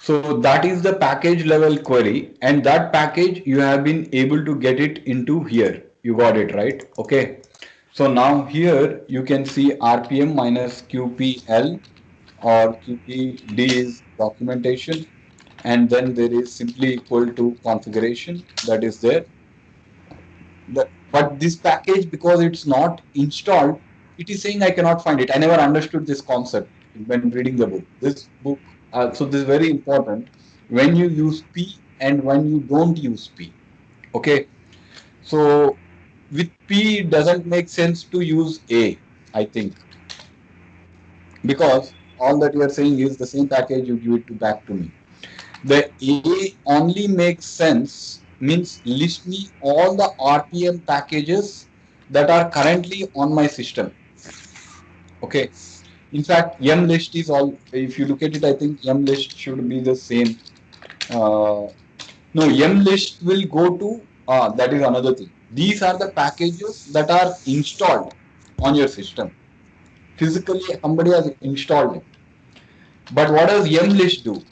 So that is the package level query, and that package you have been able to get it into here. You got it right. Okay. So now here you can see RPM minus QPL or QPD is documentation, and then there is simply equal to configuration that is there. But this package, because it's not installed, it is saying I cannot find it. I never understood this concept when reading the book. This book, so this is very important when you use P and when you don't use P. Okay, so with P it doesn't make sense to use A, I think, because all that you are saying is the same package, you give it to back to me. The A only makes sense, means list me all the RPM packages that are currently on my system. Okay. In fact, M list is all, if you look at it, I think M list should be the same. No, M list will go to, that is another thing. These are the packages that are installed on your system. Physically, somebody has installed it. But what does M list do?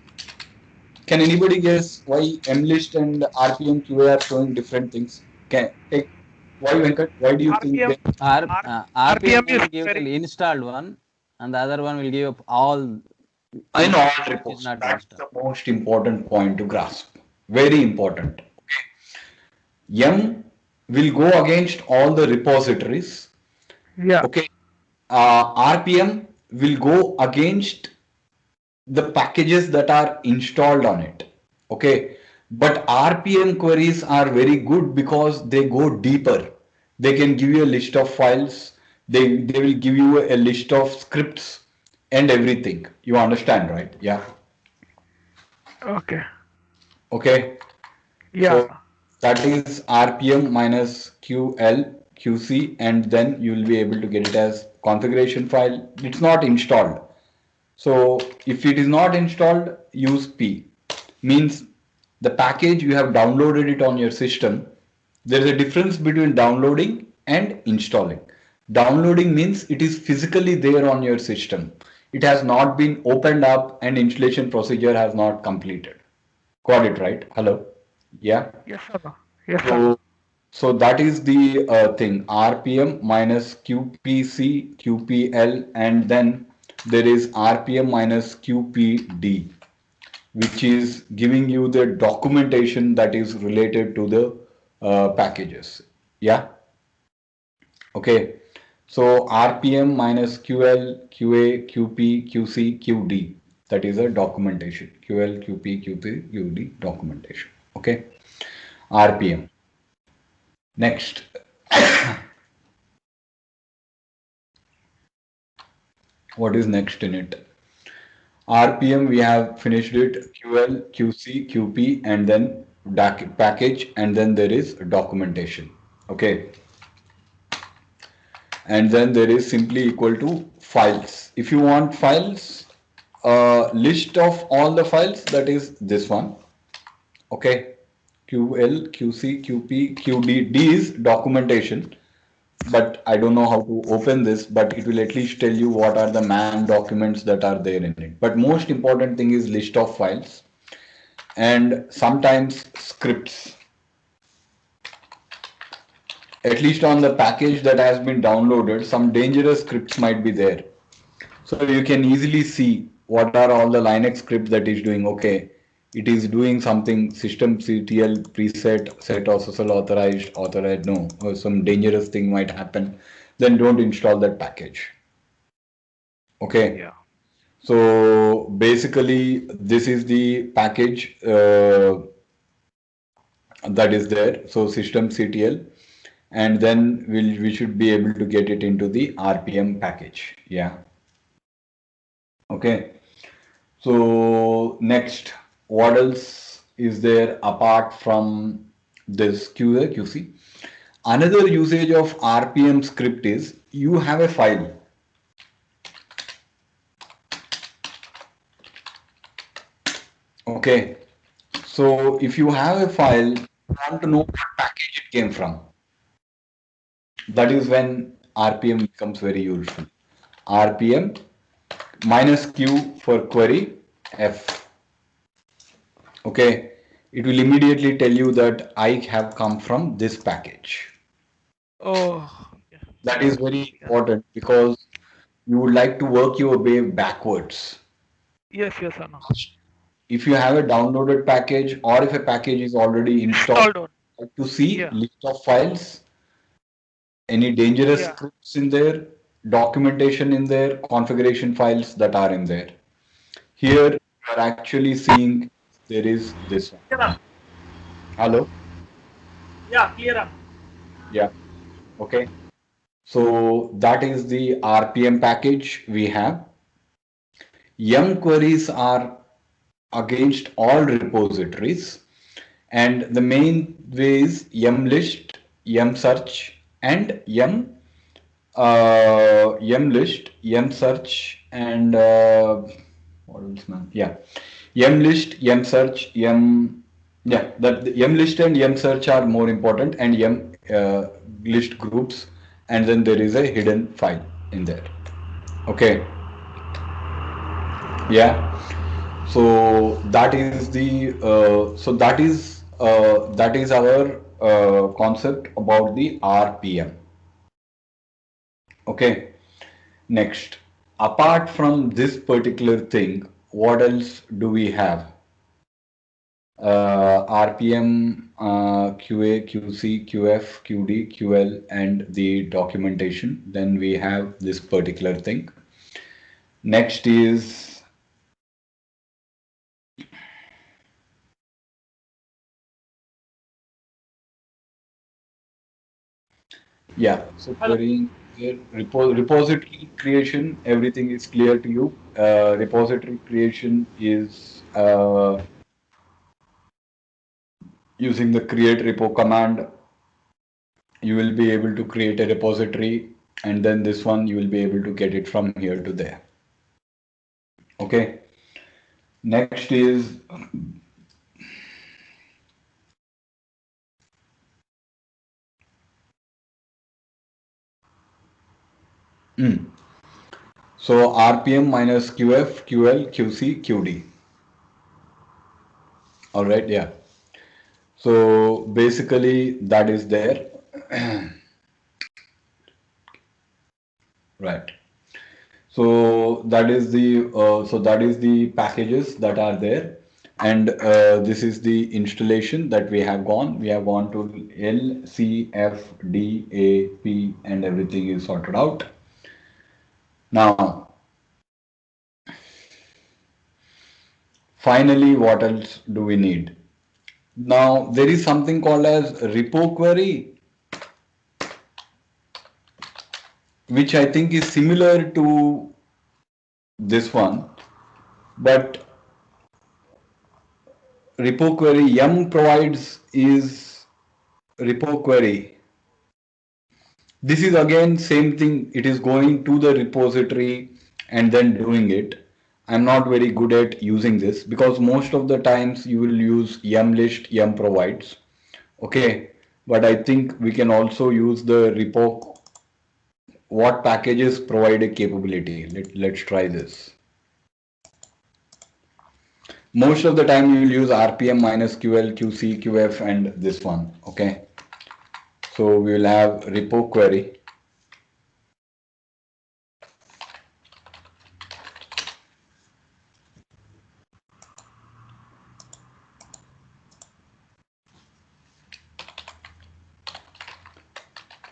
Can anybody guess why MList and RPM QA are showing different things? Can take why Venkat? Why do you think RPM they? RPM RPM is will give very the installed one, and the other one will give up all I know all which is reports. not That's installed. the most important point to grasp. Very important. M will go against all the repositories. yeah. Okay. RPM will go against the packages that are installed on it. Okay. But RPM queries are very good because they go deeper. They can give you a list of files. They will give you a list of scripts and everything. You understand, right? Yeah. Okay. Okay. Yeah. So that is RPM minus QL, QC, and then you will be able to get it as configuration file. It's not installed. So if it is not installed, use P. Means the package you have downloaded it on your system. There is a difference between downloading and installing. Downloading means it is physically there on your system. It has not been opened up and installation procedure has not completed. Got it right? Hello? Yeah. Yes, sir. Yes, sir. So, so that is the thing, RPM minus QPC, QPL, and then there is RPM minus QPD, which is giving you the documentation that is related to the packages. Yeah. Okay. So RPM minus QL, QA, QP, QC, QD. That is a documentation. QL, QP, QP, QD documentation. Okay. RPM. Next. What is next in it? RPM, we have finished it. QL, QC, QP, and then package, and then there is documentation. Okay. And then there is simply equal to files. If you want files, list of all the files, that is this one. Okay. QL, QC, QP, QD. D is documentation, but I don't know how to open this, but it will at least tell you what are the man documents that are there in it. But most important thing is list of files and sometimes scripts. At least on the package that has been downloaded, some dangerous scripts might be there. So you can easily see what are all the Linux scripts that is doing. Okay, it is doing something systemctl preset set SSL authorized. No, or some dangerous thing might happen. Then don't install that package. Okay. Yeah. So basically, this is the package that is there. So systemctl, and then we should be able to get it into the RPM package. Yeah. Okay. So next, what else is there apart from this QA, QC? Another usage of RPM script is you have a file. Okay. So if you have a file, you want to know what package it came from. That is when RPM becomes very useful. RPM minus Q for query F. Okay, it will immediately tell you that I have come from this package. Oh. Yeah. That is very important because you would like to work your way backwards. Yes, Anna. If you have a downloaded package or if a package is already installed, to see list of files, any dangerous scripts in there, documentation in there, configuration files that are in there. Here you are actually seeing there is this one. Hello? Yeah, clear. Yeah. Okay. So that is the RPM package we have. Yum queries are against all repositories, and the main way is yum list, yum search, and yum list, yum search, and what else, man? Yeah, yum list, yum search, yum. Yeah, that the yum list and yum search are more important, and yum list groups, and then there is a hidden file in there. Okay. Yeah. So that is the that is our concept about the RPM. Okay. Next, apart from this particular thing, what else do we have? RPM, QA, QC, QF, QD, QL, and the documentation. Then we have this particular thing. Next is yeah. So querying repository creation, everything is clear to you. Repository creation is using the create repo command. You will be able to create a repository, and then this one you will be able to get it from here to there. Okay. Next is so RPM minus QF, QL, QC, QD. All right, yeah. So basically that is there. Right. So that is the packages that are there, and this is the installation that we have gone. We have gone to L, C, F, D, A, P, and everything is sorted out. Now, finally, what else do we need? Now, there is something called as repo query, which I think is similar to this one, but repo query yum provides is repo query. This is again same thing. It is going to the repository and then doing it. I'm not very good at using this because most of the times you will use yum list, yum provides. Okay, but I think we can also use the repo. What packages provide a capability? Let's try this. Most of the time you will use RPM minus QL, QC, QF and this one. Okay. So we will have repo query.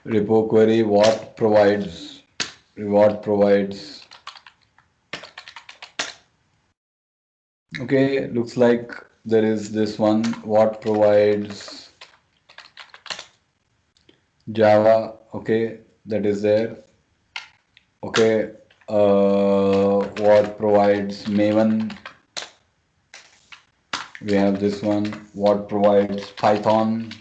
Repo query what provides, reward provides. Okay, looks like there is this one, what provides Java. Okay, that is there. Okay, what provides Maven. We have this one, what provides Python.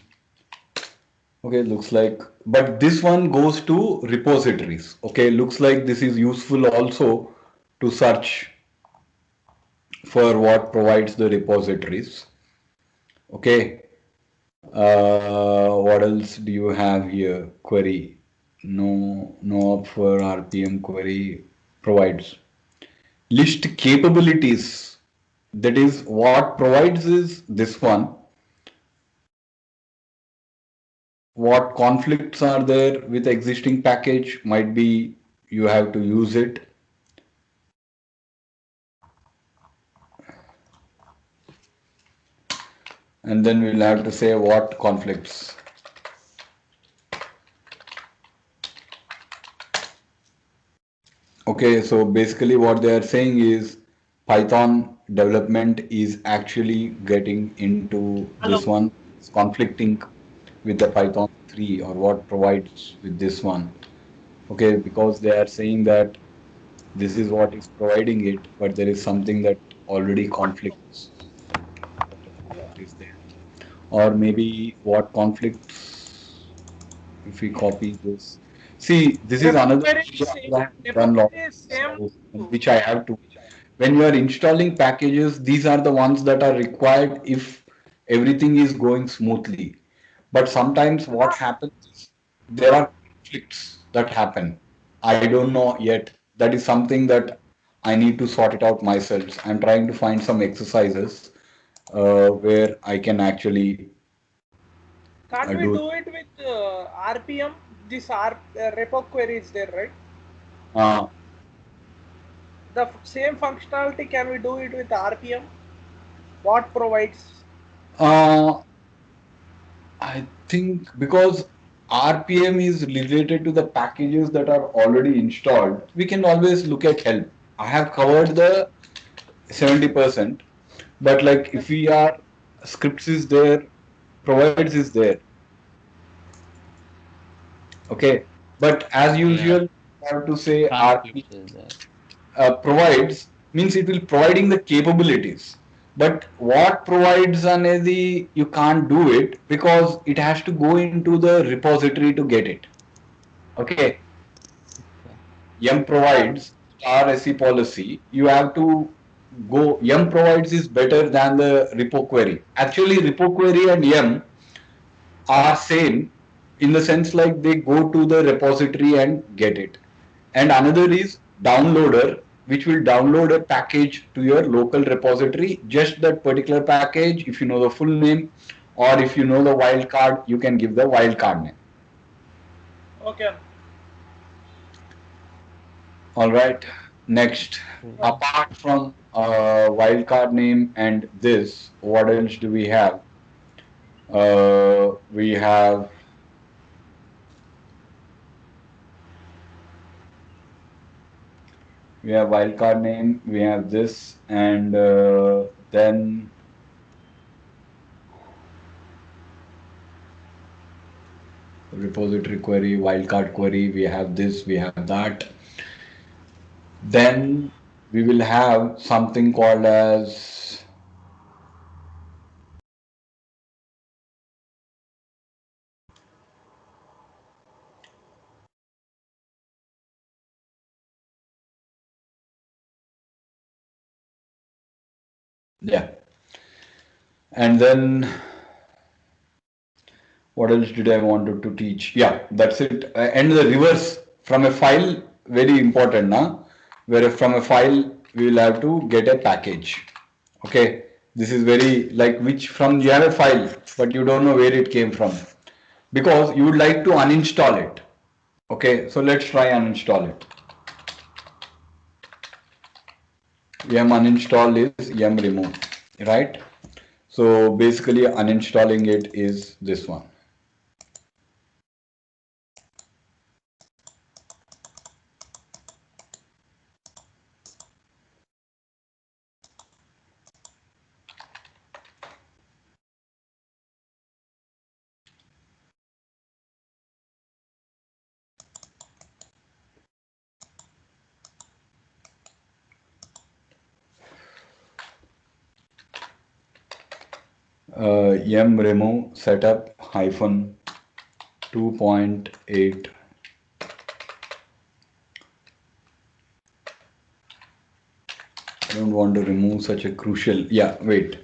Okay, looks like, but this one goes to repositories. Okay, looks like this is useful also to search for what provides the repositories. Okay, what else do you have here? Query. No up for RPM query provides. List capabilities. That is what provides is this one. What conflicts are there with existing package? Might be you have to use it. And then we'll have to say what conflicts. Okay, so basically what they are saying is Python development is actually getting into this one. It's conflicting with the Python 3 or what provides with this one. Okay, because they are saying that this is what is providing it, but there is something that already conflicts what is there. Or maybe what conflicts if we copy this. See, this is Repo another query is area same. I have Repo done lot query is of same. which I have to. When you are installing packages, these are the ones that are required if everything is going smoothly. But sometimes what happens is there are conflicts that happen. I don't know yet. That is something that I need to sort it out myself. I'm trying to find some exercises where I can actually Can't we do. do it with RPM? This repo query is there, right? Uh, The same functionality, can we do it with RPM? What provides? uh, I think because RPM is related to the packages that are already installed, we can always look at help. I have covered the 70%, but like if we are scripts is there, provides is there. Okay, but as Yeah, usual, I have to say RP conflicts is there. provides means it will providing the capabilities. But what provides అనేది you can't do it because it has to go into the repository to get it. Okay, Okay. Yum provides RSE policy. You have to go. Yum provides is better than the repo query. Actually, repo query and Yum are same in the sense like they go to the repository and get it. And another is downloader, which will download a package to your local repository. Just that particular package, if you know the full name or if you know the wildcard, you can give the wildcard name. Okay. All right. Next, Yeah. apart from wildcard name and this, what else do we have? We have wildcard name. We have this and Then repository query, wildcard query, we have this, we have that. Then we will have something called as yeah. And then what else did I wanted to teach? Yeah, that's it. And the reverse from a file, very important, now. Where from a file we will have to get a package. Okay, this is very like which from you have a file, but you don't know where it came from because you would like to uninstall it. Okay, so let's try uninstall it. Yum uninstall is yum remove, right? So basically uninstalling it is this one. Yum remove setup hyphen 2.8. I don't want to remove such a crucial. Yeah, wait.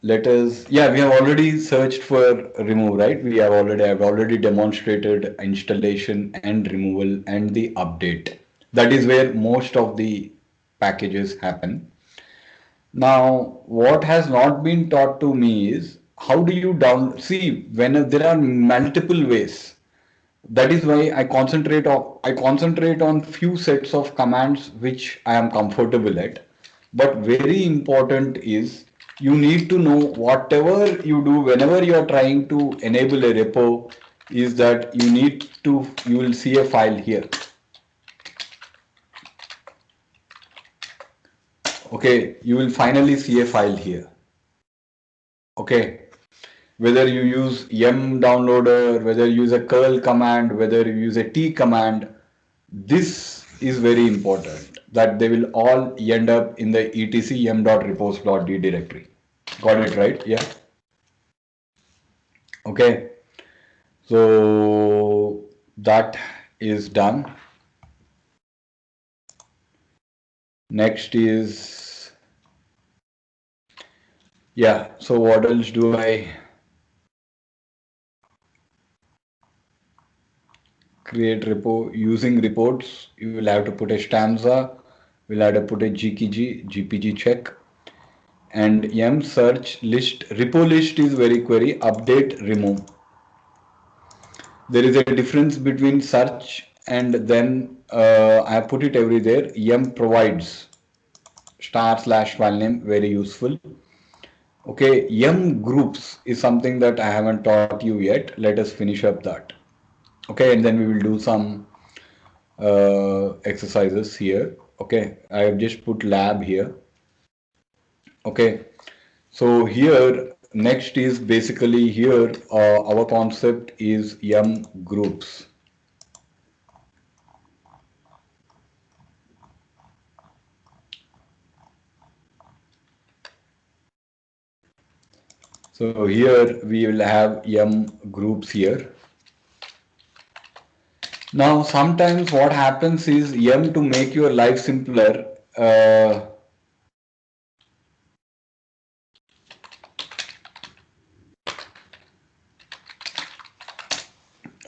Let us. Yeah, we have already searched for remove, right? I've already demonstrated installation and removal and the update. That is where most of the packages happen. Now, what has not been taught to me is how do you see when there are multiple ways. That is why I concentrate on few sets of commands which I am comfortable at. But very important is you need to know whatever you do whenever you are trying to enable a repo is that you will see a file here. Okay, you will finally see a file here. Okay, whether you use yum downloader, whether you use a curl command, whether you use a t command, this is very important that they will all end up in the etc yum.repos.d directory. Got it right? Yeah. Okay. So that is done. Next is, yeah. So what else do I create repo using reports? You will have to put a stanza. We'll have to put a GPG check. And yum search list repo list is very query update remove. There is a difference between search and then I put it everywhere. Yum provides */file name, very useful. Okay, yum groups is something that I haven't taught you yet. Let us finish up that. Okay, and then we will do some exercises here. Okay, I have just put lab here. Okay, so here next is basically here our concept is yum groups. So here we will have yum groups here. Now sometimes what happens is yum to make your life simpler.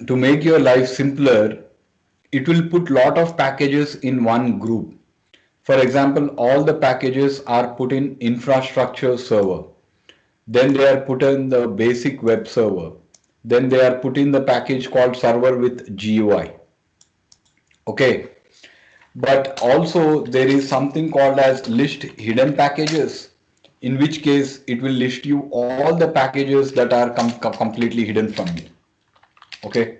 To make your life simpler, it will put lot of packages in one group. For example, all the packages are put in infrastructure server. Then they are put in the basic web server. Then they are put in the package called server with GUI. Okay. But also there is something called as list hidden packages, in which case it will list you all the packages that are completely hidden from you. Okay.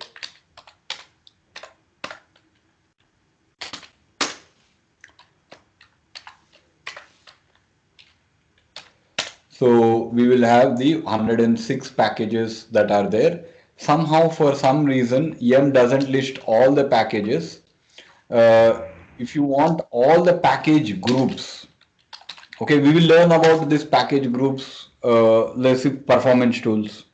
So we will have the 106 packages that are there. Somehow, for some reason, yum doesn't list all the packages. If you want all the package groups, okay, we will learn about this package groups, let's see, performance tools,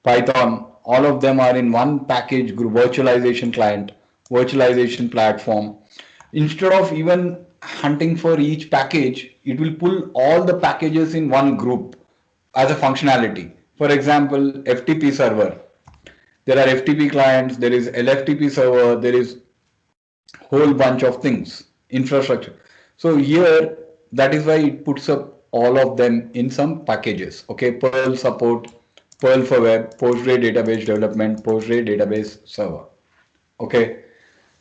Python, all of them are in one package group, virtualization client, virtualization platform. Instead of even hunting for each package, it will pull all the packages in one group as a functionality. For example, FTP server. There are FTP clients, there is LFTP server, there is whole bunch of things, infrastructure. So here, that is why it puts up all of them in some packages. Okay, Perl support, Perl for web, Postgre database development, Postgre database server. Okay,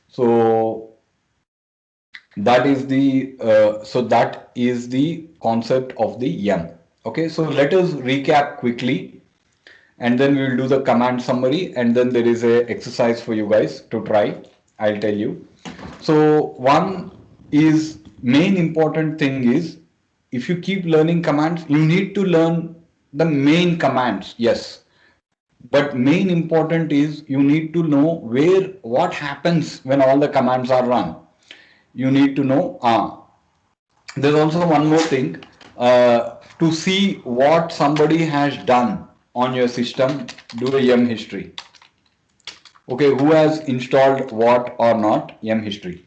so that is the concept of the yum. Okay, so let us recap quickly, and then we will do the command summary, and then there is a exercise for you guys to try. I'll tell you. So one is main important thing is, if you keep learning commands, you need to learn the main commands. Yes, but main important is you need to know what happens when all the commands are run. You need to know. There's also one more thing, to see what somebody has done on your system. Do a yum history. Okay, who has installed what or not? Yum history.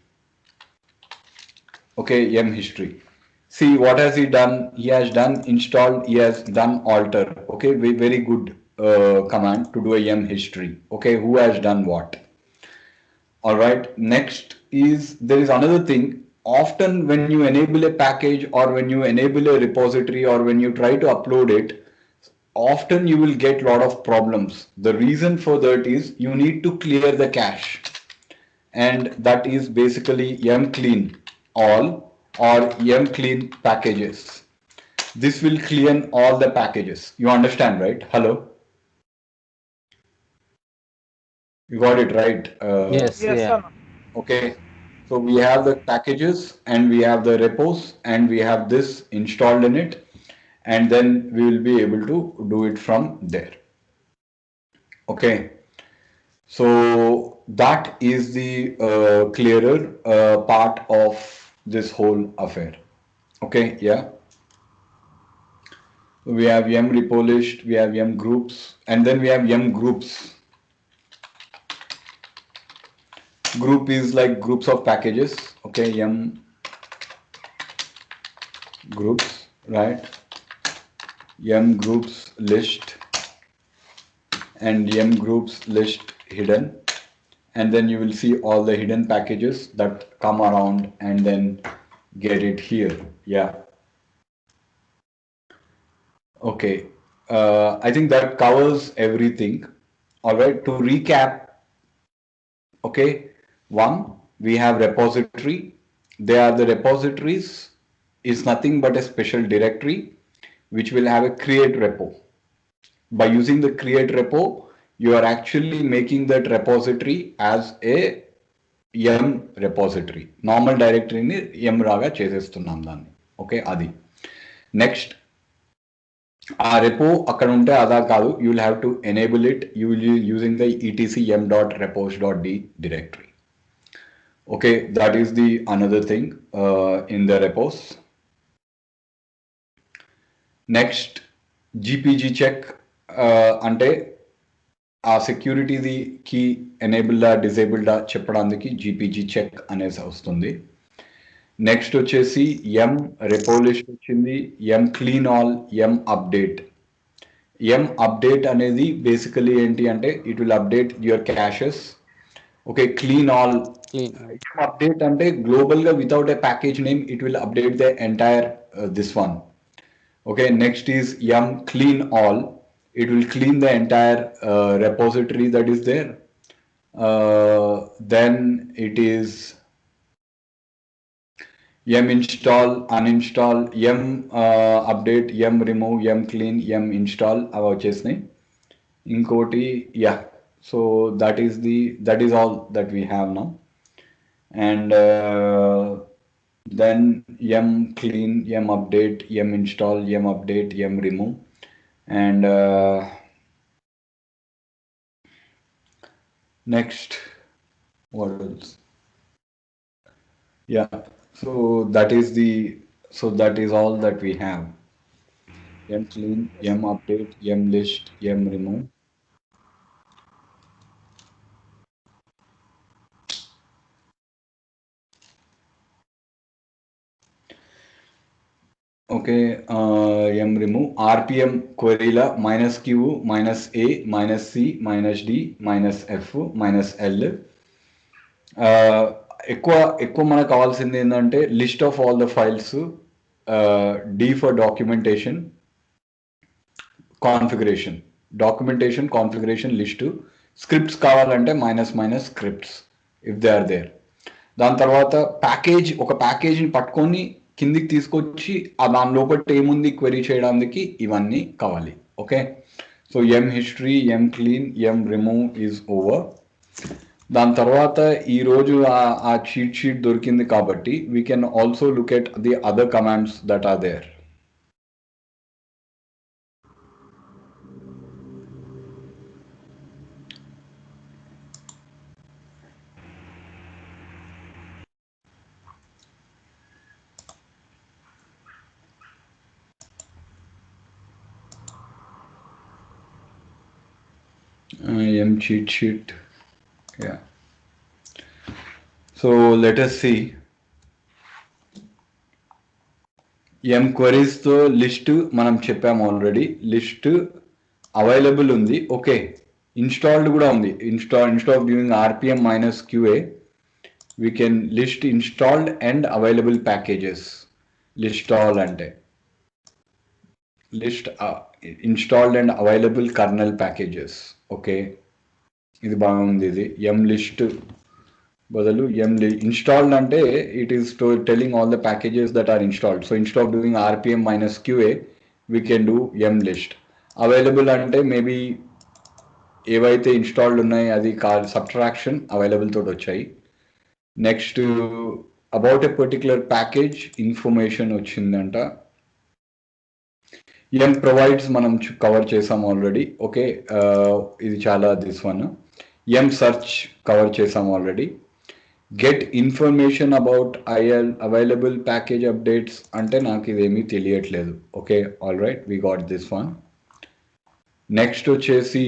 Okay, yum history. See, what has he done? He has done installed, he has done alter. Okay, very good command to do a yum history. Okay, who has done what? All right, next is, there is another thing. Often when you enable a package, or when you enable a repository, or when you try to upload it, often you will get a lot of problems. The reason for that is you need to clear the cache, and that is basically yum clean all or yum clean packages. This will clean all the packages. You understand, right? Hello? You got it right? Yes, Yes, yeah. sir. Okay. So we have the packages, and we have the repos, and we have this installed in it, and then we will be able to do it from there. Okay. So that is the clearer part of this whole affair. Okay, yeah. We have yum repo list, we have yum groups, and then we have yum groups. Group is like groups of packages. Okay, yum groups, right? Yum groups list and yum groups list hidden. And then you will see all the hidden packages that come around and then get it here. Yeah. Okay. I think that covers everything. All right. To recap, okay. One, we have repository. They are the repositories is nothing but a special directory which will have a create repo. By using the create repo, you are actually making that repository as a yum repository. Normal డైరెక్టరీని yum రాగా చేసేస్తున్నాం దాన్ని. Okay, అది next. ఆ repo అక్కడ ఉంటే అదా కాదు, you will have to enable it using the etc yum.repos.d directory. Okay, that is the another thing in the repos. Next, gpg check అంటే ఆ సెక్యూరిటీది కి ఎనేబుల్డా డిజేబుల్డా చెప్పడానికి జీపీజీ చెక్ అనేసి వస్తుంది. నెక్స్ట్ వచ్చేసి ఎం రెపో లిస్ట్ వచ్చింది, ఎం క్లీన్ ఆల్, ఎం అప్డేట్. ఎం అప్డేట్ అనేది basically ఏంటి అంటే it will update your క్యాషెస్. Okay, clean all update అంటే గ్లోబల్ గా without a package name it will update the entire this one. Okay, next is M clean all. It will clean the entire repository that is there. Then it is yum install, uninstall, yum update, yum remove, yum clean, yum install. అవి వచ్చేసినాయి. ఇంకోటి, yeah. So that is all that we have now. And then yum clean, yum update, yum install, yum update, yum remove, and next, what else? Yeah, so that is all that we have. Yum clean, Yes. yum update, yum list, yum remove. Okay, yum remove RPM query la minus Q minus A minus C minus D minus F minus L. ఎక్కువ ఎక్కువ మనకు కావాల్సింది ఏంటంటే list of all the files, D for documentation, configuration list, scripts కావాలంటే minus minus scripts if they are there. దాని తర్వాత ఒక ప్యాకేజ్ని పట్టుకొని కిందికి తీసుకొచ్చి దాని లోపల ఏముంది క్వెరీ చేయడానికి ఇవన్నీ కావాలి. Okay, so um history, um clean, um remove is over. దాని తర్వాత ఈరోజు ఆ చీట్ షీట్ దొరికింది కాబట్టి we can also look at the other commands that are there. M cheat sheet. Yeah. So let us see. M queries తో list మనం చెప్పాము already. List available ఉంది. ఓకే, ఇన్స్టాల్డ్ కూడా ఉంది. Install during RPM minus QA we can list installed and available packages. List all అంటే list installed and available kernel packages. Okay, ఇది బాగుంది. ఇది ఎం లిస్ట్ బదులు ఎం ఇన్స్టాల్డ్ అంటే it is telling all the packages that are installed. So install doing RPM minus QA we can do um list. Available అంటే maybe ఏవైతే installed ఉన్నాయి అది subtraction available తోటి వచ్చాయి. Next about a particular package information వచ్చిందంట. Um provides మనం cover చేసాం already. Okay, ఇది చాలా this one. M search cover చేసాం already. Get information about available package updates అంటే నాకు ఇదేమీ తెలియట్లేదు. Okay, all right, we got this one. Next వచ్చేసి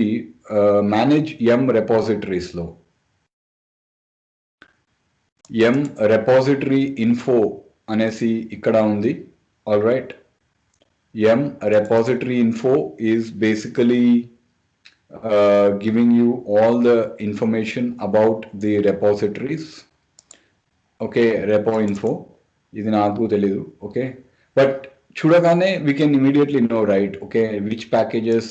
మేనేజ్ ఎం రెపాజిటరీస్లో ఎం రెపాజిటరీ ఇన్ఫో అనేసి ఇక్కడ ఉంది. All right, um repository info is basically giving you all the information about the repositories. Okay, repo info ఇది నాకు తెలీదు. Okay, but చూడగానే we can immediately know, right? Okay, which packages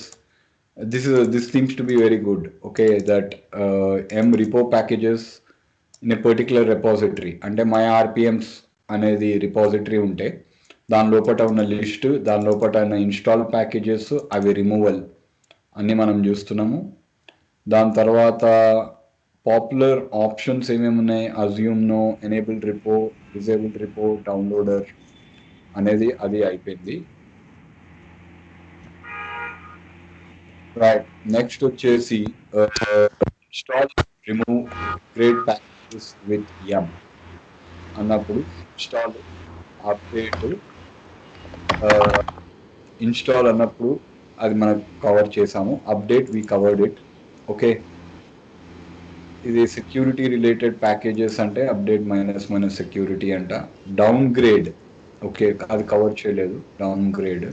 this things to be very good. Okay, that yum repo packages in a particular repository అంటే my RPMs అనేది repository ఉంటే దాని లోపల ఉన్న లిస్ట్, దాని లోపల ఉన్న ఇన్స్టాల్ ప్యాకేజెస్, అవి రిమూవల్ అన్ని మనం చూస్తున్నాము. దాని తర్వాత పాపులర్ ఆప్షన్స్ ఏమేమి ఉన్నాయి, assume no, enable repo, disable repo, downloader అనేది అది అయిపోయింది. రైట్, నెక్స్ట్ వచ్చేసి install, remove, create packages with yum అన్నప్పుడు ఇన్స్టాల్, అప్డేట్, ఇన్స్టాల్ అన్నప్పుడు అది మనం కవర్ చేసాము. Update we covered it. Okay, ఇది సెక్యూరిటీ రిలేటెడ్ ప్యాకేజెస్ అంటే అప్డేట్ మైనస్ మైనస్ సెక్యూరిటీ అంట. డౌన్ గ్రేడ్, ఓకే, అది కవర్ చేయలేదు. డౌన్ గ్రేడ్,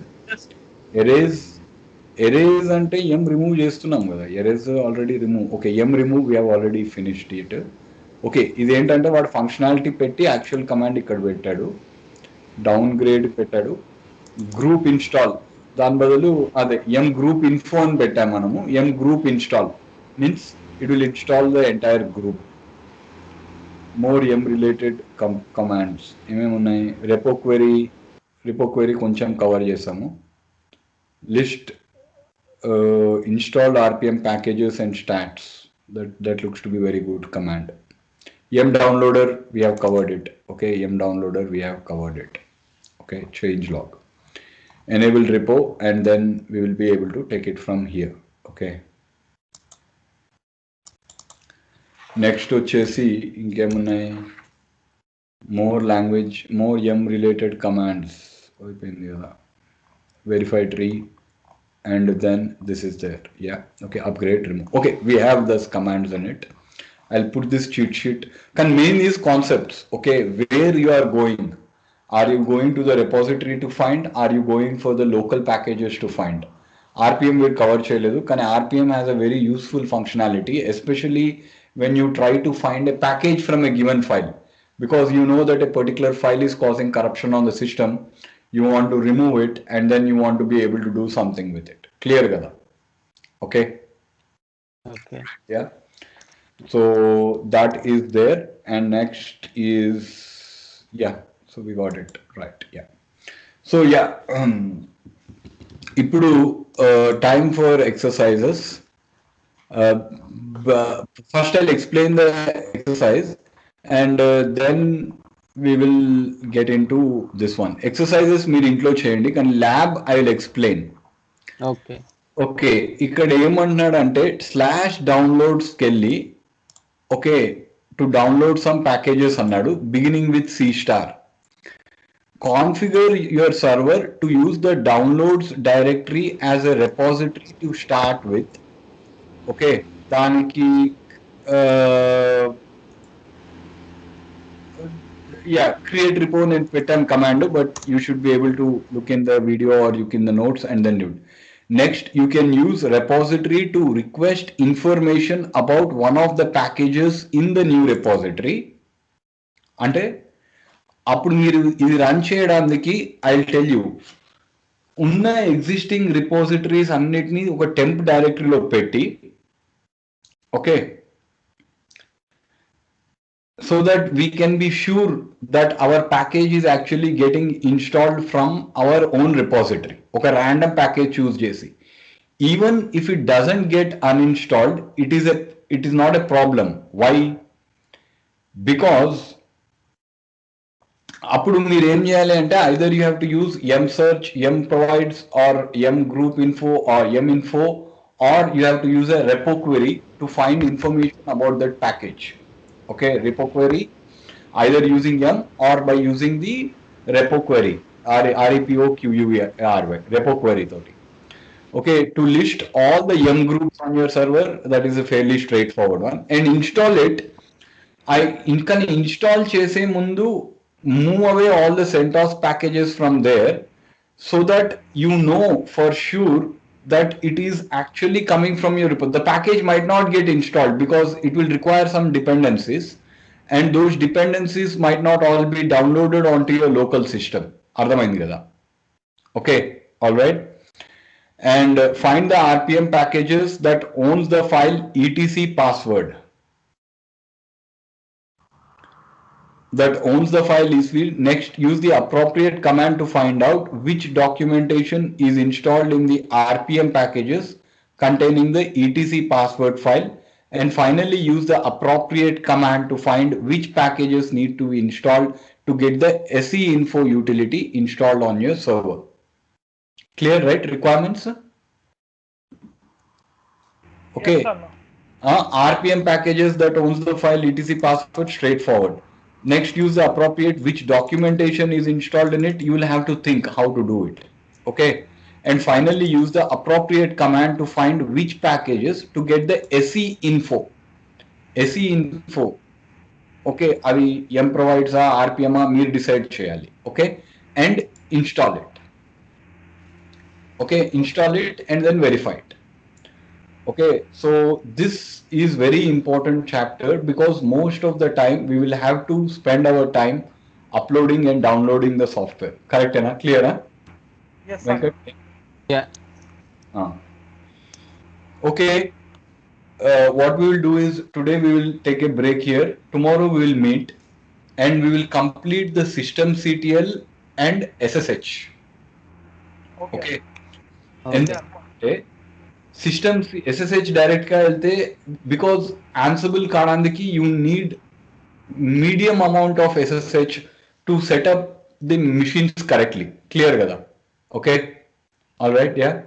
ఎరేజ్ అంటే ఎం రిమూవ్ చేస్తున్నాం కదా, erase already remove. Okay, yum remove we have already finished it. Okay, ఇదేంటంటే వాడు ఫంక్షనాలిటీ పెట్టి యాక్చువల్ కమాండ్ ఇక్కడ పెట్టాడు, డౌన్ గ్రేడ్ పెట్టాడు. గ్రూప్ ఇన్స్టాల్ దాని బదులు అదే ఎం గ్రూప్ ఇన్ఫో అని పెట్టాం మనము. Yum group install means it will install the entire group. More M related commands ఏమేమి ఉన్నాయి, repo query కొంచెం కవర్ చేసాము. List, installed RPM packages and stats, that looks to be very good command. yum downloader, we have covered it. Okay, yum downloader, we have covered it. Okay, change log, enable repo, and then we will be able to take it from here. Okay, next వచ్చేసి ఇంకేమున్నాయి, more language, more yum related commands అయిపోయింది కదా, verify tree, and then this is there. Yeah, okay, upgrade, remove. Okay, we have those commands in it. I'll put this cheat sheet. Can main these concepts. Okay, where you are going. Are you going to the repository to find? Are you going for the local packages to find? RPM will cover cheyaledu. Can RPM has a very useful functionality, especially when you try to find a package from a given file, because you know that a particular file is causing corruption on the system. You want to remove it, and then you want to be able to do something with it. Clear kada? Okay. Okay. Yeah. So that is there, and next is, yeah, so we got it right. Yeah, so yeah, ఇప్పుడు time for exercises. First I'll explain the exercise, and then we will get into this one. Exercises మీరు ఇంట్లో చేయండి, కానీ lab I will explain. Okay. Okay, ఇక్కడ ఏమంటున్నాడంటే /downloadsకి వెళ్ళి, okay, to download some packages అన్నాడు, beginning with C#. Configure your server to use the downloads directory as a repository to start with. Okay, దానికి yeah, create repo and పెట్టాను command, but you should be able to look in the video or look in the notes and then do it. Next, you can use repository to request information about one of the packages in the new repository. అంటే అప్పుడు మీరు ఇది run చేయడానికి I'll tell you, ఉన్న existing repositories అన్నిటినీ ఒక temp డైరెక్టరీలో పెట్టి, okay, so that we can be sure that our package is actually getting installed from our own repository. Okay, random package choose chesi, even if it doesn't get uninstalled, it is not a problem. Why? Because అప్పుడు మీరు ఏం చేయాలి అంటే, either you have to use yum search, yum provides, or yum group info, or yum info, or you have to use a repo query to find information about that package. Okay, repo query, either using yum or by using the repo query, REPOQUERY, repo query toti. Okay, to list all the yum groups on your server, that is a fairly straightforward one, and install it. Can install chese mundu move away all the CentOS packages from there, so that you know for sure that it is actually coming from your repo. The package might not get installed because it will require some dependencies, and those dependencies might not all be downloaded onto your local system. Ardhamaindi kada? Okay, all right. And find the RPM packages that owns the file etc password. That owns the file is field. Next, use the appropriate command to find out which documentation is installed in the RPM packages containing the etc password file. And finally, use the appropriate command to find which packages need to be installed to get the SE info utility installed on your server. Clear, right? Requirements? Okay. Yes, RPM packages that owns the file etc password, straightforward. Next, use the appropriate which documentation is installed in it. You will have to think how to do it. Okay. And finally, use the appropriate command to find which packages to get the SE info. SE info. Okay. Avi yum provides RPM meer decide cheyali. Okay. And install it. Okay. Install it and then verify it. Okay, so this is very important chapter, because most of the time we will have to spend our time uploading and downloading the software. Correct, na? Clear, na? Yes, sir. Venkat? Yeah. Okay, what we will do is, today we will take a break here. Tomorrow we will meet and we will complete the systemctl and SSH. Okay. And then, systems SSH direct గా వెళ్తే, because answerable కావడానికి you need medium amount of SSH to set up the machines correctly. Clear kada? Okay. All right. Yeah.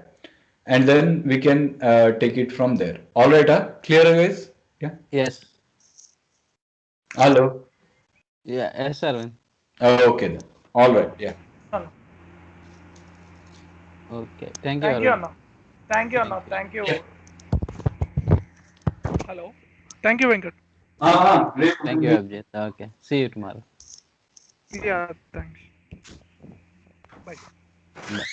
And then we can take it from there. All right. Clear, guys? Yeah. Yes. Hello. Yeah. Yes, Arvind. Okay then. All right. Yeah. Anna. Okay. Thank you, Thank you, Arvind. Anna. Thank you, Anna. Thank you. Hello. Thank you, Venkat. Thank you, Abhijit. Okay. See you tomorrow. Yeah, thanks. Bye. Bye.